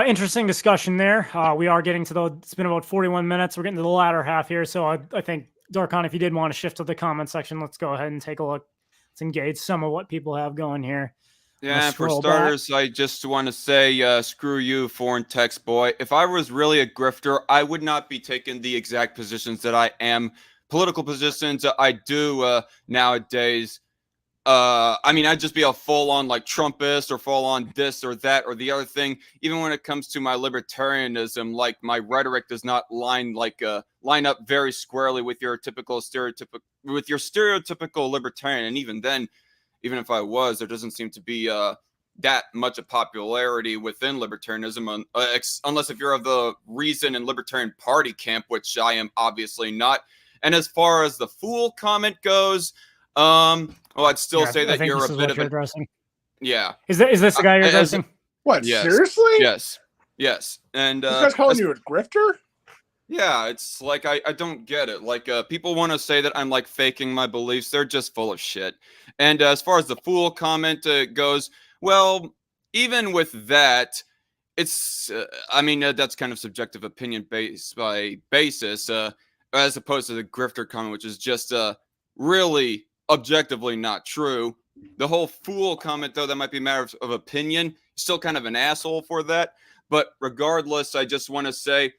interesting discussion there. We are getting to it's been about 41 minutes. We're getting to the latter half here. So I think, Darkon, if you did want to shift to the comment section, let's go ahead and take a look. Let's engage some of what people have going here. Yeah, for starters, I just want to say, screw you, foreign text boy. If I was really a grifter, I would not be taking the exact positions that I am. Political positions I do nowadays. I'd just be a full-on like Trumpist or full-on this or that or the other thing. Even when it comes to my libertarianism, like my rhetoric does not line up very squarely with your stereotypical libertarian. And even then, even if I was, there doesn't seem to be that much of popularity within libertarianism, unless if you're of the Reason and Libertarian Party camp, which I am obviously not. And as far as the fool comment goes, I'd still say that you're a bit of addressing. Yeah. Is this the guy you're addressing? What? Yes. Seriously? Yes. And this guy's calling you a grifter? Yeah, it's like I don't get it. Like people want to say that I'm like faking my beliefs. They're just full of shit. And as far as the fool comment goes, well, even with that, it's that's kind of subjective opinion based by basis, as opposed to the grifter comment, which is just really objectively not true. The whole fool comment, though, that might be a matter of opinion. Still kind of an asshole for that. But regardless, I just want to say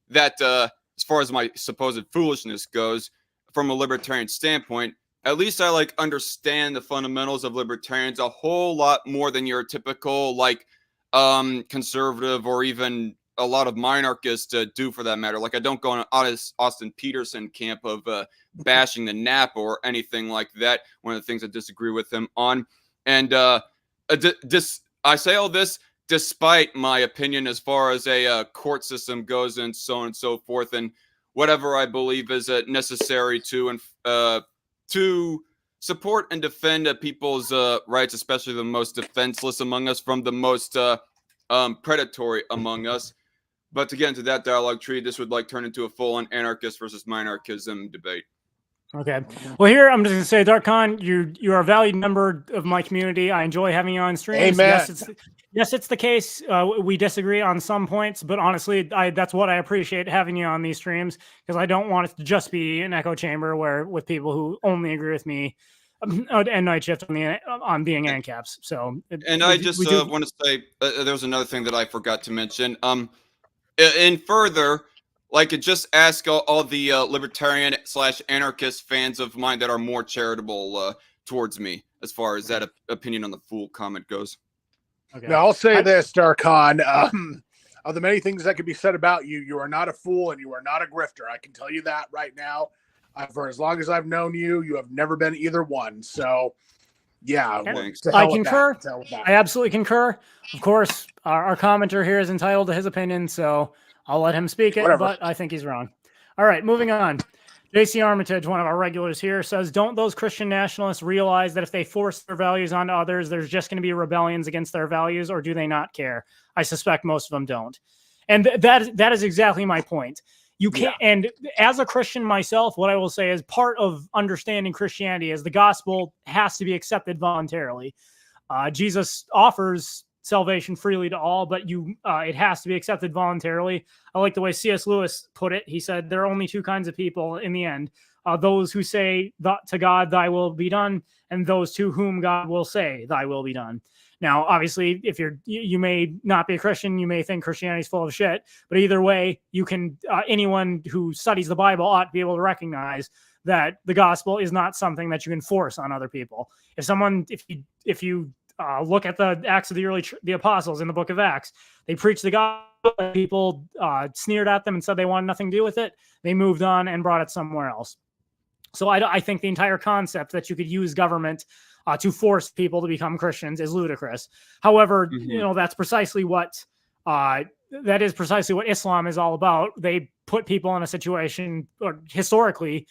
that as far as my supposed foolishness goes, from a libertarian standpoint, at least I understand the fundamentals of libertarians a whole lot more than your typical conservative or even a lot of minarchists do, for that matter. Like, I don't go on Austin Peterson camp of bashing the nap or anything like that. One of the things I disagree with him on. And I say all this despite my opinion as far as a court system goes and so on and so forth, and whatever I believe is necessary to support and defend people's rights, especially the most defenseless among us from the most predatory among us. But to get into that dialogue tree, this would turn into a full-on anarchist versus minarchism debate. Okay. Well, here I'm just going to say, Darkon, you are a valued member of my community. I enjoy having you on streams. Amen. Yes, it's the case. We disagree on some points, but honestly, that's what I appreciate having you on these streams, because I don't want it to just be an echo chamber with people who only agree with me and Night Shift on being ANCAPs. So, I just want to say there was another thing that I forgot to mention. And further, just ask all the libertarian/anarchist fans of mine that are more charitable towards me as far as that opinion on the fool comment goes. Okay. Now, I'll say this, Darkon. of the many things that could be said about you, you are not a fool and you are not a grifter. I can tell you that right now. For as long as I've known you, you have never been either one. So, yeah, I concur. I absolutely concur. Of course, our commenter here is entitled to his opinion, so I'll let him speak it, Whatever. But I think he's wrong. All right, moving on. JC Armitage, one of our regulars here, says, don't those Christian nationalists realize that if they force their values onto others, there's just going to be rebellions against their values, or do they not care? I suspect most of them don't. And that is exactly my point. You can't, and as a Christian myself, what I will say is part of understanding Christianity is the gospel has to be accepted voluntarily. Jesus offers salvation freely to all, but it has to be accepted voluntarily. I like the way C.S. Lewis put it. He said there are only two kinds of people in the end: those who say to God, "Thy will be done," and those to whom God will say, "Thy will be done." Now, obviously, if you may not be a Christian, you may think Christianity is full of shit, but either way, you can anyone who studies the Bible ought to be able to recognize that the gospel is not something that you can force on other people. If you look at the Acts of the Apostles in the book of Acts, they preached the gospel, people sneered at them and said they wanted nothing to do with it. They moved on and brought it somewhere else. So I think the entire concept that you could use government to force people to become Christians is ludicrous. However, that's precisely what Islam is all about. They put people in a situation, or historically,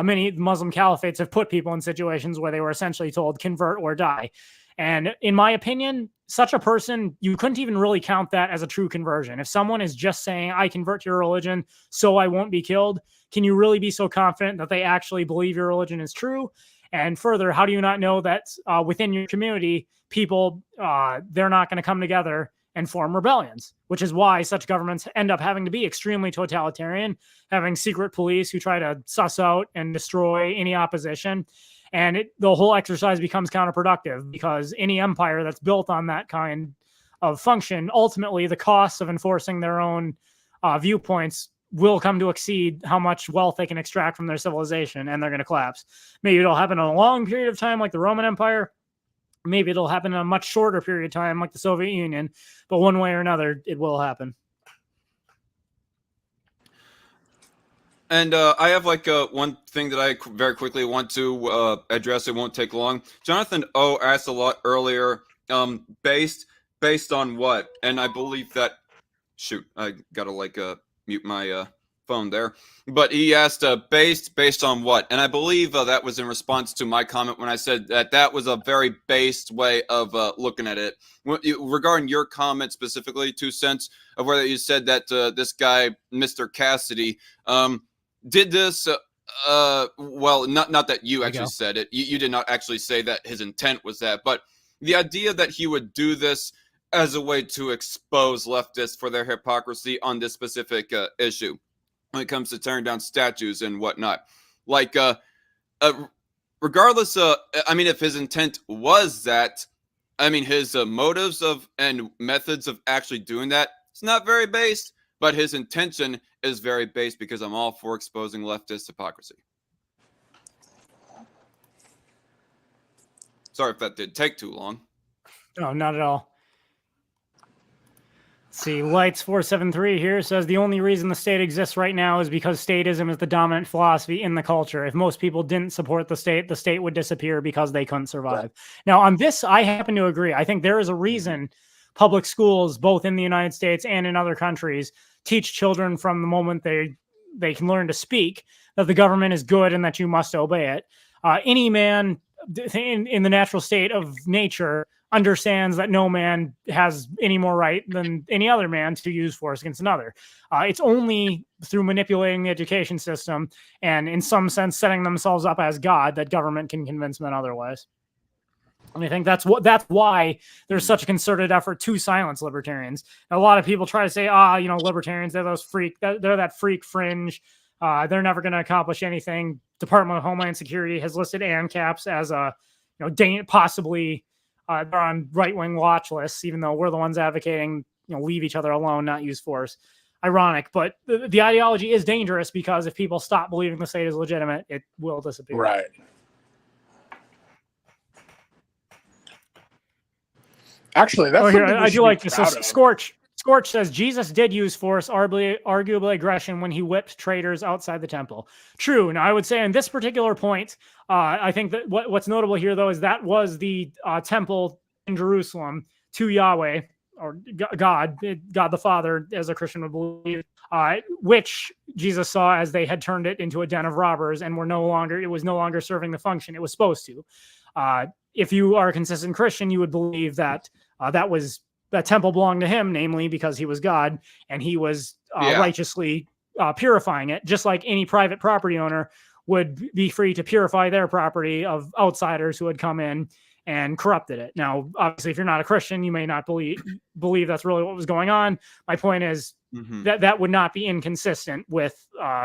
many Muslim caliphates have put people in situations where they were essentially told convert or die. And in my opinion, such a person, you couldn't even really count that as a true conversion. If someone is just saying, I convert to your religion so I won't be killed, can you really be so confident that they actually believe your religion is true? And further, how do you not know that within your community, people, they're not going to come together and form rebellions, which is why such governments end up having to be extremely totalitarian, having secret police who try to suss out and destroy any opposition. And the whole exercise becomes counterproductive, because any empire that's built on that kind of function, ultimately the costs of enforcing their own viewpoints will come to exceed how much wealth they can extract from their civilization, and they're going to collapse. Maybe it'll happen in a long period of time like the Roman Empire. Maybe it'll happen in a much shorter period of time like the Soviet Union. But one way or another, it will happen. And I have one thing that I very quickly want to address. It won't take long. Jonathan O asked a lot earlier, based on what? And I believe that, shoot, I gotta mute my phone there. But he asked based on what? And I believe that was in response to my comment when I said that was a very based way of looking at it. Regarding your comment specifically, 2 cents, of whether you said that this guy, Mr. Cassidy, did this, well, not that you actually said it. You did not actually say that his intent was that, but the idea that he would do this as a way to expose leftists for their hypocrisy on this specific issue when it comes to tearing down statues and whatnot. Regardless, if his intent was that, his motives and methods of actually doing that, it's not very based, but his intention is very based, because I'm all for exposing leftist hypocrisy. Sorry if that did take too long. No, not at all. Let's see, Lights473 here says the only reason the state exists right now is because statism is the dominant philosophy in the culture. If most people didn't support the state would disappear because they couldn't survive. Right. Now, on this, I happen to agree. I think there is a reason public schools, both in the United States and in other countries, teach children from the moment they can learn to speak that the government is good and that you must obey it. Any man in the natural state of nature understands that no man has any more right than any other man to use force against another. It's only through manipulating the education system and, in some sense, setting themselves up as God that government can convince men otherwise. And I think that's why there's such a concerted effort to silence libertarians. And a lot of people try to say, libertarians, they're that freak fringe. They're never going to accomplish anything. Department of Homeland Security has listed ANCAPs as possibly they're on right-wing watch lists, even though we're the ones advocating, leave each other alone, not use force. Ironic, but the ideology is dangerous, because if people stop believing the state is legitimate, it will disappear. Right. Actually, that's I do like this. So Scorch Scorch says Jesus did use force, arguably aggression, when he whipped traitors outside the temple. True. Now, I would say on this particular point, I think that what's notable here, though, is that was the temple in Jerusalem to Yahweh, or God the Father, as a Christian would believe, which Jesus saw as they had turned it into a den of robbers and it was no longer serving the function it was supposed to. If you are a consistent Christian, you would believe that that temple belonged to him, namely because he was God, and he was righteously purifying it, just like any private property owner would be free to purify their property of outsiders who had come in and corrupted it. Now, obviously, if you're not a Christian, you may not believe that's really what was going on. My point is that would not be inconsistent with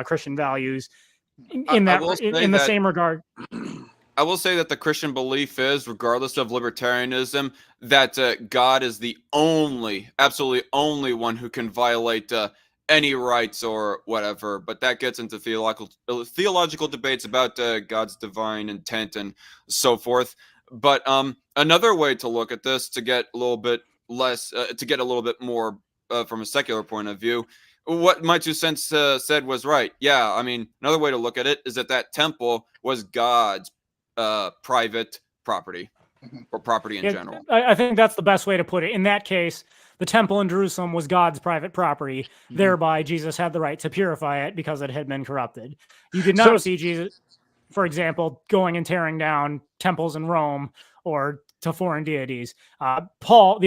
Christian values in the same regard. I will say that the Christian belief is, regardless of libertarianism, that God is the absolutely only one who can violate any rights or whatever. But that gets into theological debates about God's divine intent and so forth. But another way to look at this, to get a little bit more from a secular point of view, what my 2 cents said was right. Yeah, I mean, another way to look at it is that temple was God's private property, or property in general. I think that's the best way to put it. In that case, the temple in Jerusalem was God's private property. Thereby, Jesus had the right to purify it because it had been corrupted. You did not see Jesus, for example, going and tearing down temples in Rome or to foreign deities. The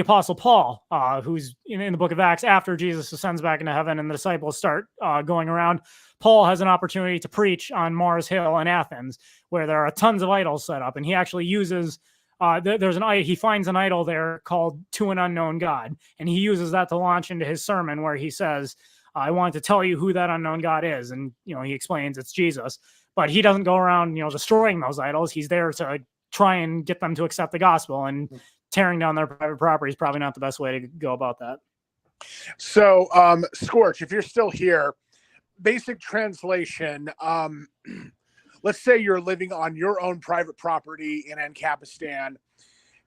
Apostle Paul, who's in the book of Acts, after Jesus ascends back into heaven and the disciples start going around, Paul has an opportunity to preach on Mars Hill in Athens, where there are tons of idols set up, and he actually uses he finds an idol there called "To an Unknown God," and he uses that to launch into his sermon, where he says, "I want to tell you who that unknown God is," and he explains it's Jesus, but he doesn't go around destroying those idols. He's there to try and get them to accept the gospel, and tearing down their private property is probably not the best way to go about that. So, Scorch, if you're still here, basic translation, let's say you're living on your own private property in Ancapistan,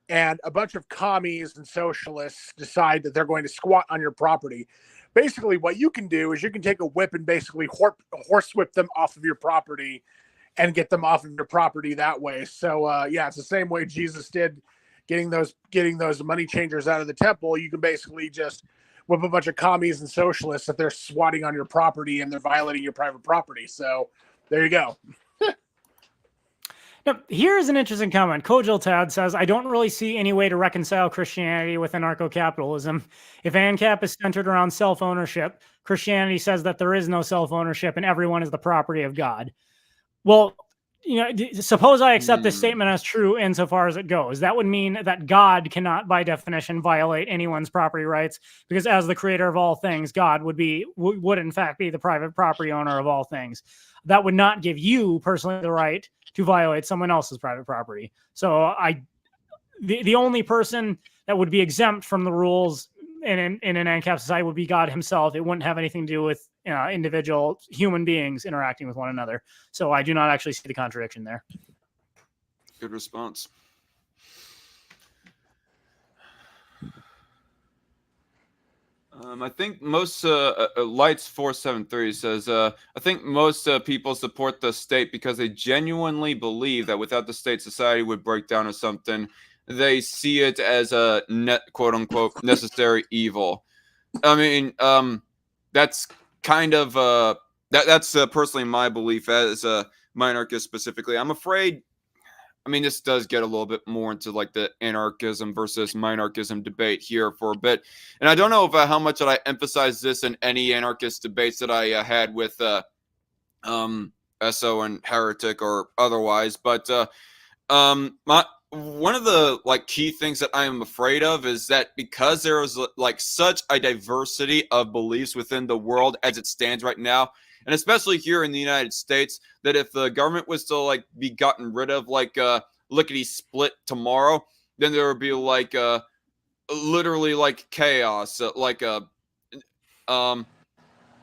and a bunch of commies and socialists decide that they're going to squat on your property. Basically, what you can do is you can take a whip and basically horsewhip them off of your property and get them off of your property that way. So, it's the same way Jesus did getting those money changers out of the temple. You can basically just whip a bunch of commies and socialists if they're swatting on your property and they're violating your private property. So there you go. Now, here's an interesting comment. Kojal Tad says, I don't really see any way to reconcile Christianity with anarcho-capitalism. If ANCAP is centered around self-ownership, Christianity says that there is no self-ownership and everyone is the property of God. Well, suppose I accept this statement as true insofar as it goes. That would mean that God cannot, by definition, violate anyone's property rights, because as the creator of all things, God would in fact be the private property owner of all things. That would not give you personally the right to violate someone else's private property. So the only person that would be exempt from the rules in an ANCAP society would be God himself. It wouldn't have anything to do with individual human beings interacting with one another. So I do not actually see the contradiction there. Good response. I think most Lights 473 says, I think most people support the state because they genuinely believe that without the state, society would break down or something. They see it as a quote unquote necessary evil. I mean, that's kind of that's personally my belief as a minarchist specifically. I'm afraid, I mean, this does get a little bit more into like the anarchism versus minarchism debate here for a bit. And I don't know if, how much that I emphasize this in any anarchist debates that I had with SO and Heretic or otherwise. But one of the like key things that I am afraid of is that because there is like such a diversity of beliefs within the world as it stands right now, and especially here in the United States, that if the government was to like be gotten rid of like lickety split tomorrow, then there would be like literally like chaos,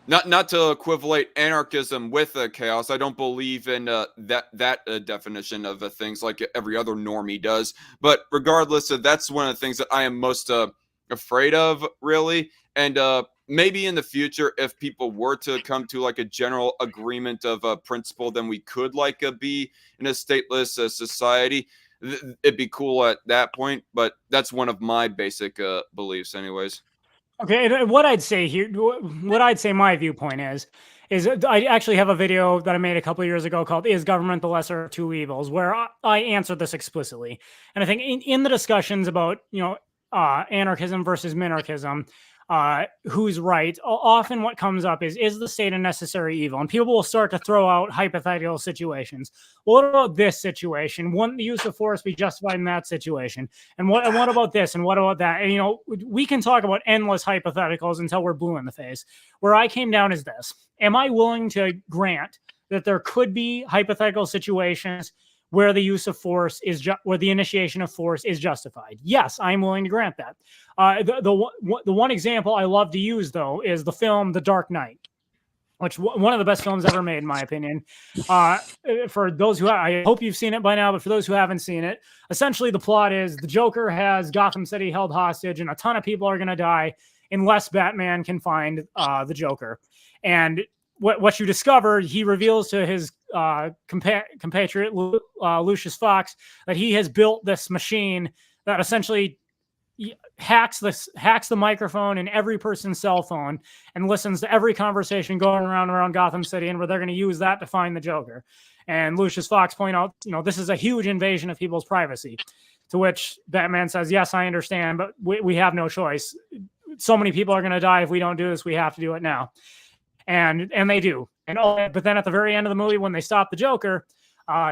not to equivalent anarchism with chaos. I don't believe in that definition of things like every other normie does. But regardless, that's one of the things that I am most afraid of, really, And maybe in the future, if people were to come to like a general agreement of a principle, then we could like be in a stateless society. It'd be cool at that point, but that's one of my basic beliefs anyways. Okay, and what I'd say here, what I'd say my viewpoint is I actually have a video that I made a couple of years ago called "Is Government the Lesser of Two Evils?" where I answer this explicitly. And I think in the discussions about, anarchism versus minarchism, who's right, often what comes up is the state a necessary evil? And people will start to throw out hypothetical situations. Well, what about this situation? Wouldn't the use of force be justified in that situation? And what about this? And what about that? And, we can talk about endless hypotheticals until we're blue in the face. Where I came down is this. Am I willing to grant that there could be hypothetical situations where the use of force where the initiation of force is justified? Yes, I'm willing to grant that. The one example I love to use, though, is the film The Dark Knight, which one of the best films ever made, in my opinion. For those who I hope you've seen it by now, but for those who haven't seen it, essentially the plot is the Joker has Gotham City held hostage, and a ton of people are going to die unless Batman can find the Joker. And what you discover, he reveals to his compatriot Lucius Fox that he has built this machine that essentially hacks the microphone in every person's cell phone and listens to every conversation going around Gotham City, and where they're going to use that to find the Joker. And Lucius Fox point out, this is a huge invasion of people's privacy. To which Batman says, "Yes, I understand, but we have no choice. So many people are going to die if we don't do this. We have to do it now." And they do. But then at the very end of the movie, when they stop the Joker,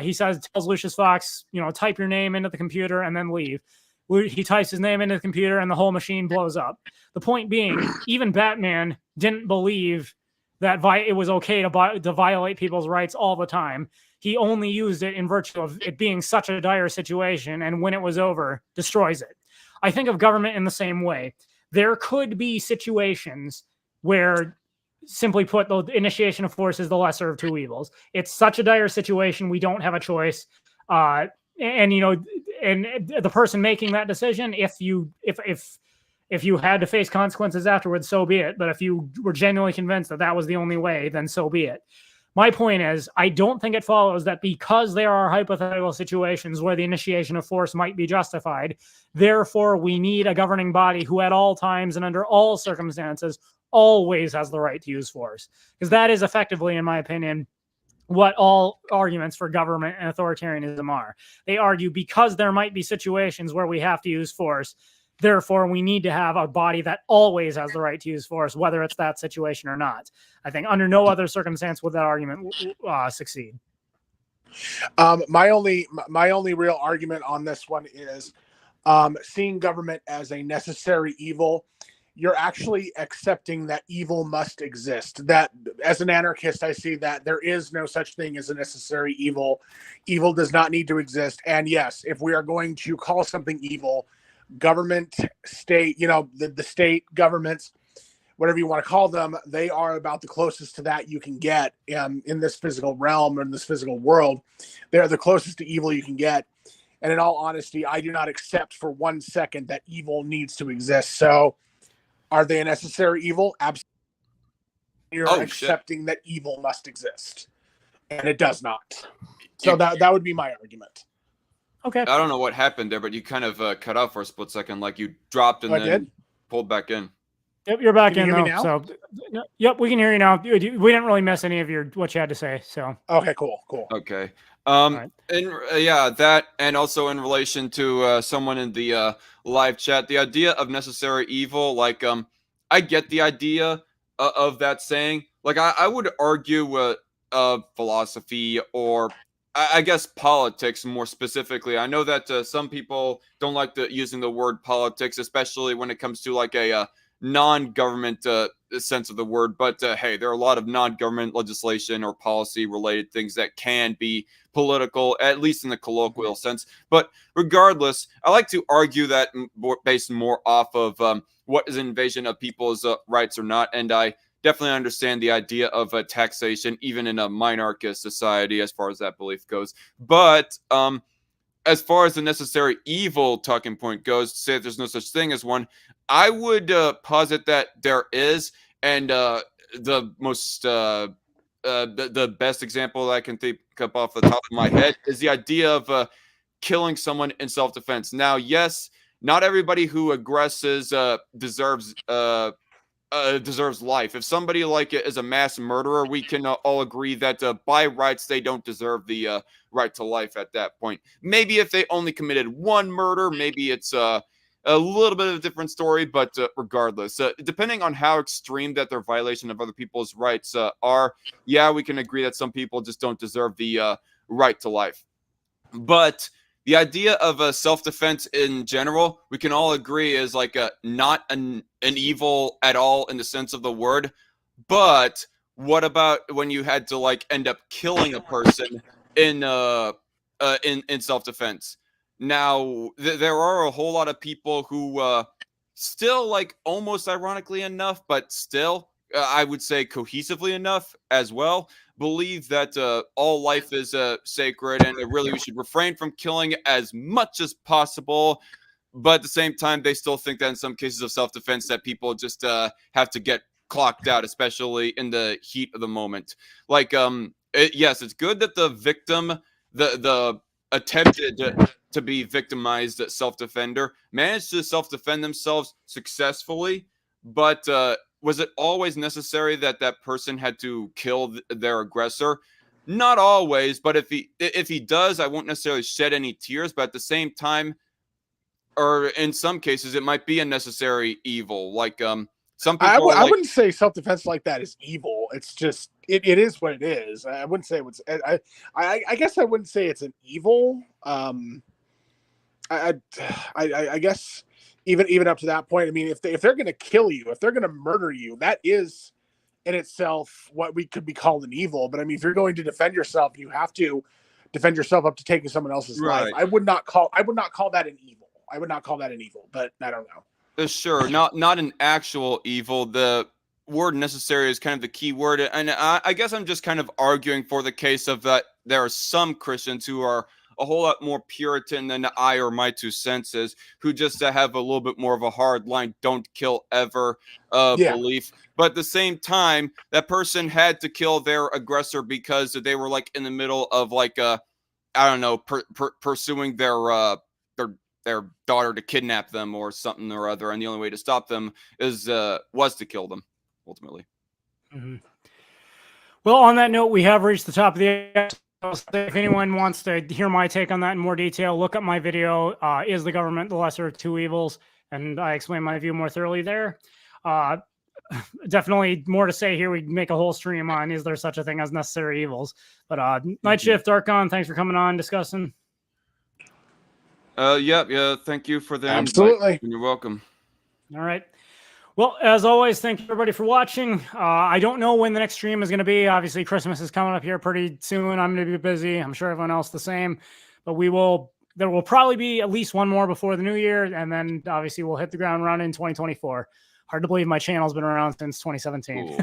he tells Lucius Fox, type your name into the computer and then leave. He types his name into the computer and the whole machine blows up. The point being, even Batman didn't believe that it was okay to violate people's rights all the time. He only used it in virtue of it being such a dire situation, and when it was over, destroys it. I think of government in the same way. There could be situations where, simply put, the initiation of force is the lesser of two evils. It's such a dire situation, we don't have a choice. And the person making that decision, if you had to face consequences afterwards, so be it. But if you were genuinely convinced that was the only way, then so be it. My point is, I don't think it follows that because there are hypothetical situations where the initiation of force might be justified, therefore we need a governing body who at all times and under all circumstances always has the right to use force. Because that is effectively, in my opinion, what all arguments for government and authoritarianism are. They argue because there might be situations where we have to use force, therefore we need to have a body that always has the right to use force, whether it's that situation or not. I think under no other circumstance would that argument succeed. My only real argument on this one is seeing government as a necessary evil. You're actually accepting that evil must exist. That, as an anarchist, I see that there is no such thing as a necessary evil. Evil does not need to exist. And yes, if we are going to call something evil, government, state, the state governments, whatever you want to call them, they are about the closest to that you can get in this physical realm or in this physical world. They're the closest to evil you can get. And in all honesty, I do not accept for 1 second that evil needs to exist. So, are they a necessary evil? Absolutely. You're accepting that evil must exist, and it does not. So that would be my argument. Okay. I don't know what happened there, but you kind of cut off for a split second, like you dropped and then pulled back in. Yep, you're back in now? So, yep, we can hear you now. We didn't really miss any of what you had to say. So. Okay, cool. Okay. Right. And that, and also in relation to someone in the live chat, the idea of necessary evil, like I get the idea of that saying. Like I would argue philosophy, or I guess politics more specifically. I know that some people don't like using the word politics, especially when it comes to like a non-government sense of the word. But hey, there are a lot of non-government legislation or policy related things that can be political, at least in the colloquial sense. But regardless, I like to argue that based more off of what is an invasion of people's rights or not. And I definitely understand the idea of taxation, even in a monarchist society, as far as that belief goes. But as far as the necessary evil talking point goes, to say that there's no such thing as one, I would posit that there is, and the most the best example that I can think up off the top of my head is the idea of killing someone in self-defense. Now, yes, not everybody who aggresses deserves life. If somebody like is a mass murderer, we can all agree that by rights they don't deserve the right to life at that point. Maybe if they only committed one murder, maybe it's a little bit of a different story, but regardless, depending on how extreme that their violation of other people's rights are, yeah, we can agree that some people just don't deserve the right to life. But the idea of self-defense in general, we can all agree is like not an evil at all in the sense of the word. But what about when you had to like end up killing a person in self-defense? Now, there are a whole lot of people who still, like, almost ironically enough, but still, I would say cohesively enough as well, believe that all life is sacred and really we should refrain from killing as much as possible. But at the same time, they still think that in some cases of self-defense that people just have to get clocked out, especially in the heat of the moment. Like, yes, it's good that the victim, the attempted to be victimized self-defender managed to self-defend themselves successfully, but was it always necessary that that person had to kill their aggressor? Not always, but if he does, I won't necessarily shed any tears, but at the same time, or in some cases, it might be a necessary evil. Like some people I wouldn't say self-defense like that is evil. It's just it is what it is. I wouldn't say it's I guess I wouldn't say it's an evil. I guess even up to that point, I mean, if they're going to kill you, if they're going to murder you, that is in itself what we could be called an evil. But I mean, if you're going to defend yourself, you have to defend yourself up to taking someone else's life. I would not call that an evil. I would not call that an evil, but I don't know. Sure, not an actual evil. The word necessary is kind of the key word, and I guess I'm just kind of arguing for the case of that there are some Christians who are a whole lot more Puritan than I or my two senses, who just have a little bit more of a hard line, don't kill ever belief. But at the same time, that person had to kill their aggressor because they were like in the middle of like I don't know, pursuing their daughter to kidnap them or something or other, and the only way to stop them was to kill them ultimately. Mm-hmm. Well, on that note, we have reached the top of the episode. If anyone wants to hear my take on that in more detail, look up my video, Is the Government the Lesser of Two Evils? And I explain my view more thoroughly there. Definitely more to say here. We make a whole stream on is there such a thing as necessary evils. But Night Shift, Archon, thanks for coming on, discussing. Yeah, thank you for the Absolutely. invite. You're welcome. All right. Well, as always, thank you everybody for watching. I don't know when the next stream is going to be. Obviously, Christmas is coming up here pretty soon. I'm going to be busy. I'm sure everyone else the same. But there will probably be at least one more before the new year. And then obviously we'll hit the ground running in 2024. Hard to believe my channel's been around since 2017.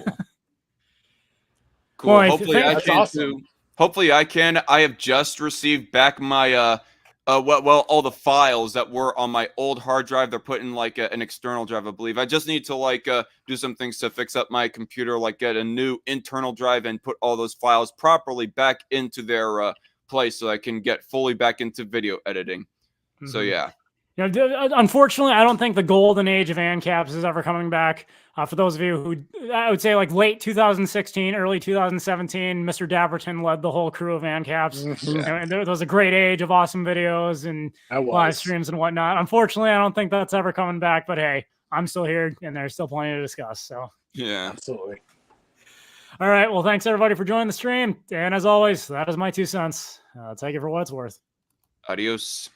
Cool. Well, Hopefully I can too. Hopefully I can. I have just received back my all the files that were on my old hard drive. They're put in like an external drive, I believe. I just need to like do some things to fix up my computer, like get a new internal drive and put all those files properly back into their place so I can get fully back into video editing. Mm-hmm. So yeah. Unfortunately, I don't think the golden age of ANCAPs is ever coming back. For those of you who, I would say like late 2016, early 2017, Mr. Dapperton led the whole crew of ANCAPs. Mm-hmm. And there was a great age of awesome videos and live streams and whatnot. Unfortunately, I don't think that's ever coming back, but hey, I'm still here and there's still plenty to discuss. So yeah, absolutely. All right. Well, thanks everybody for joining the stream. And as always, that is my 2 cents. Take it for what it's worth. Adios.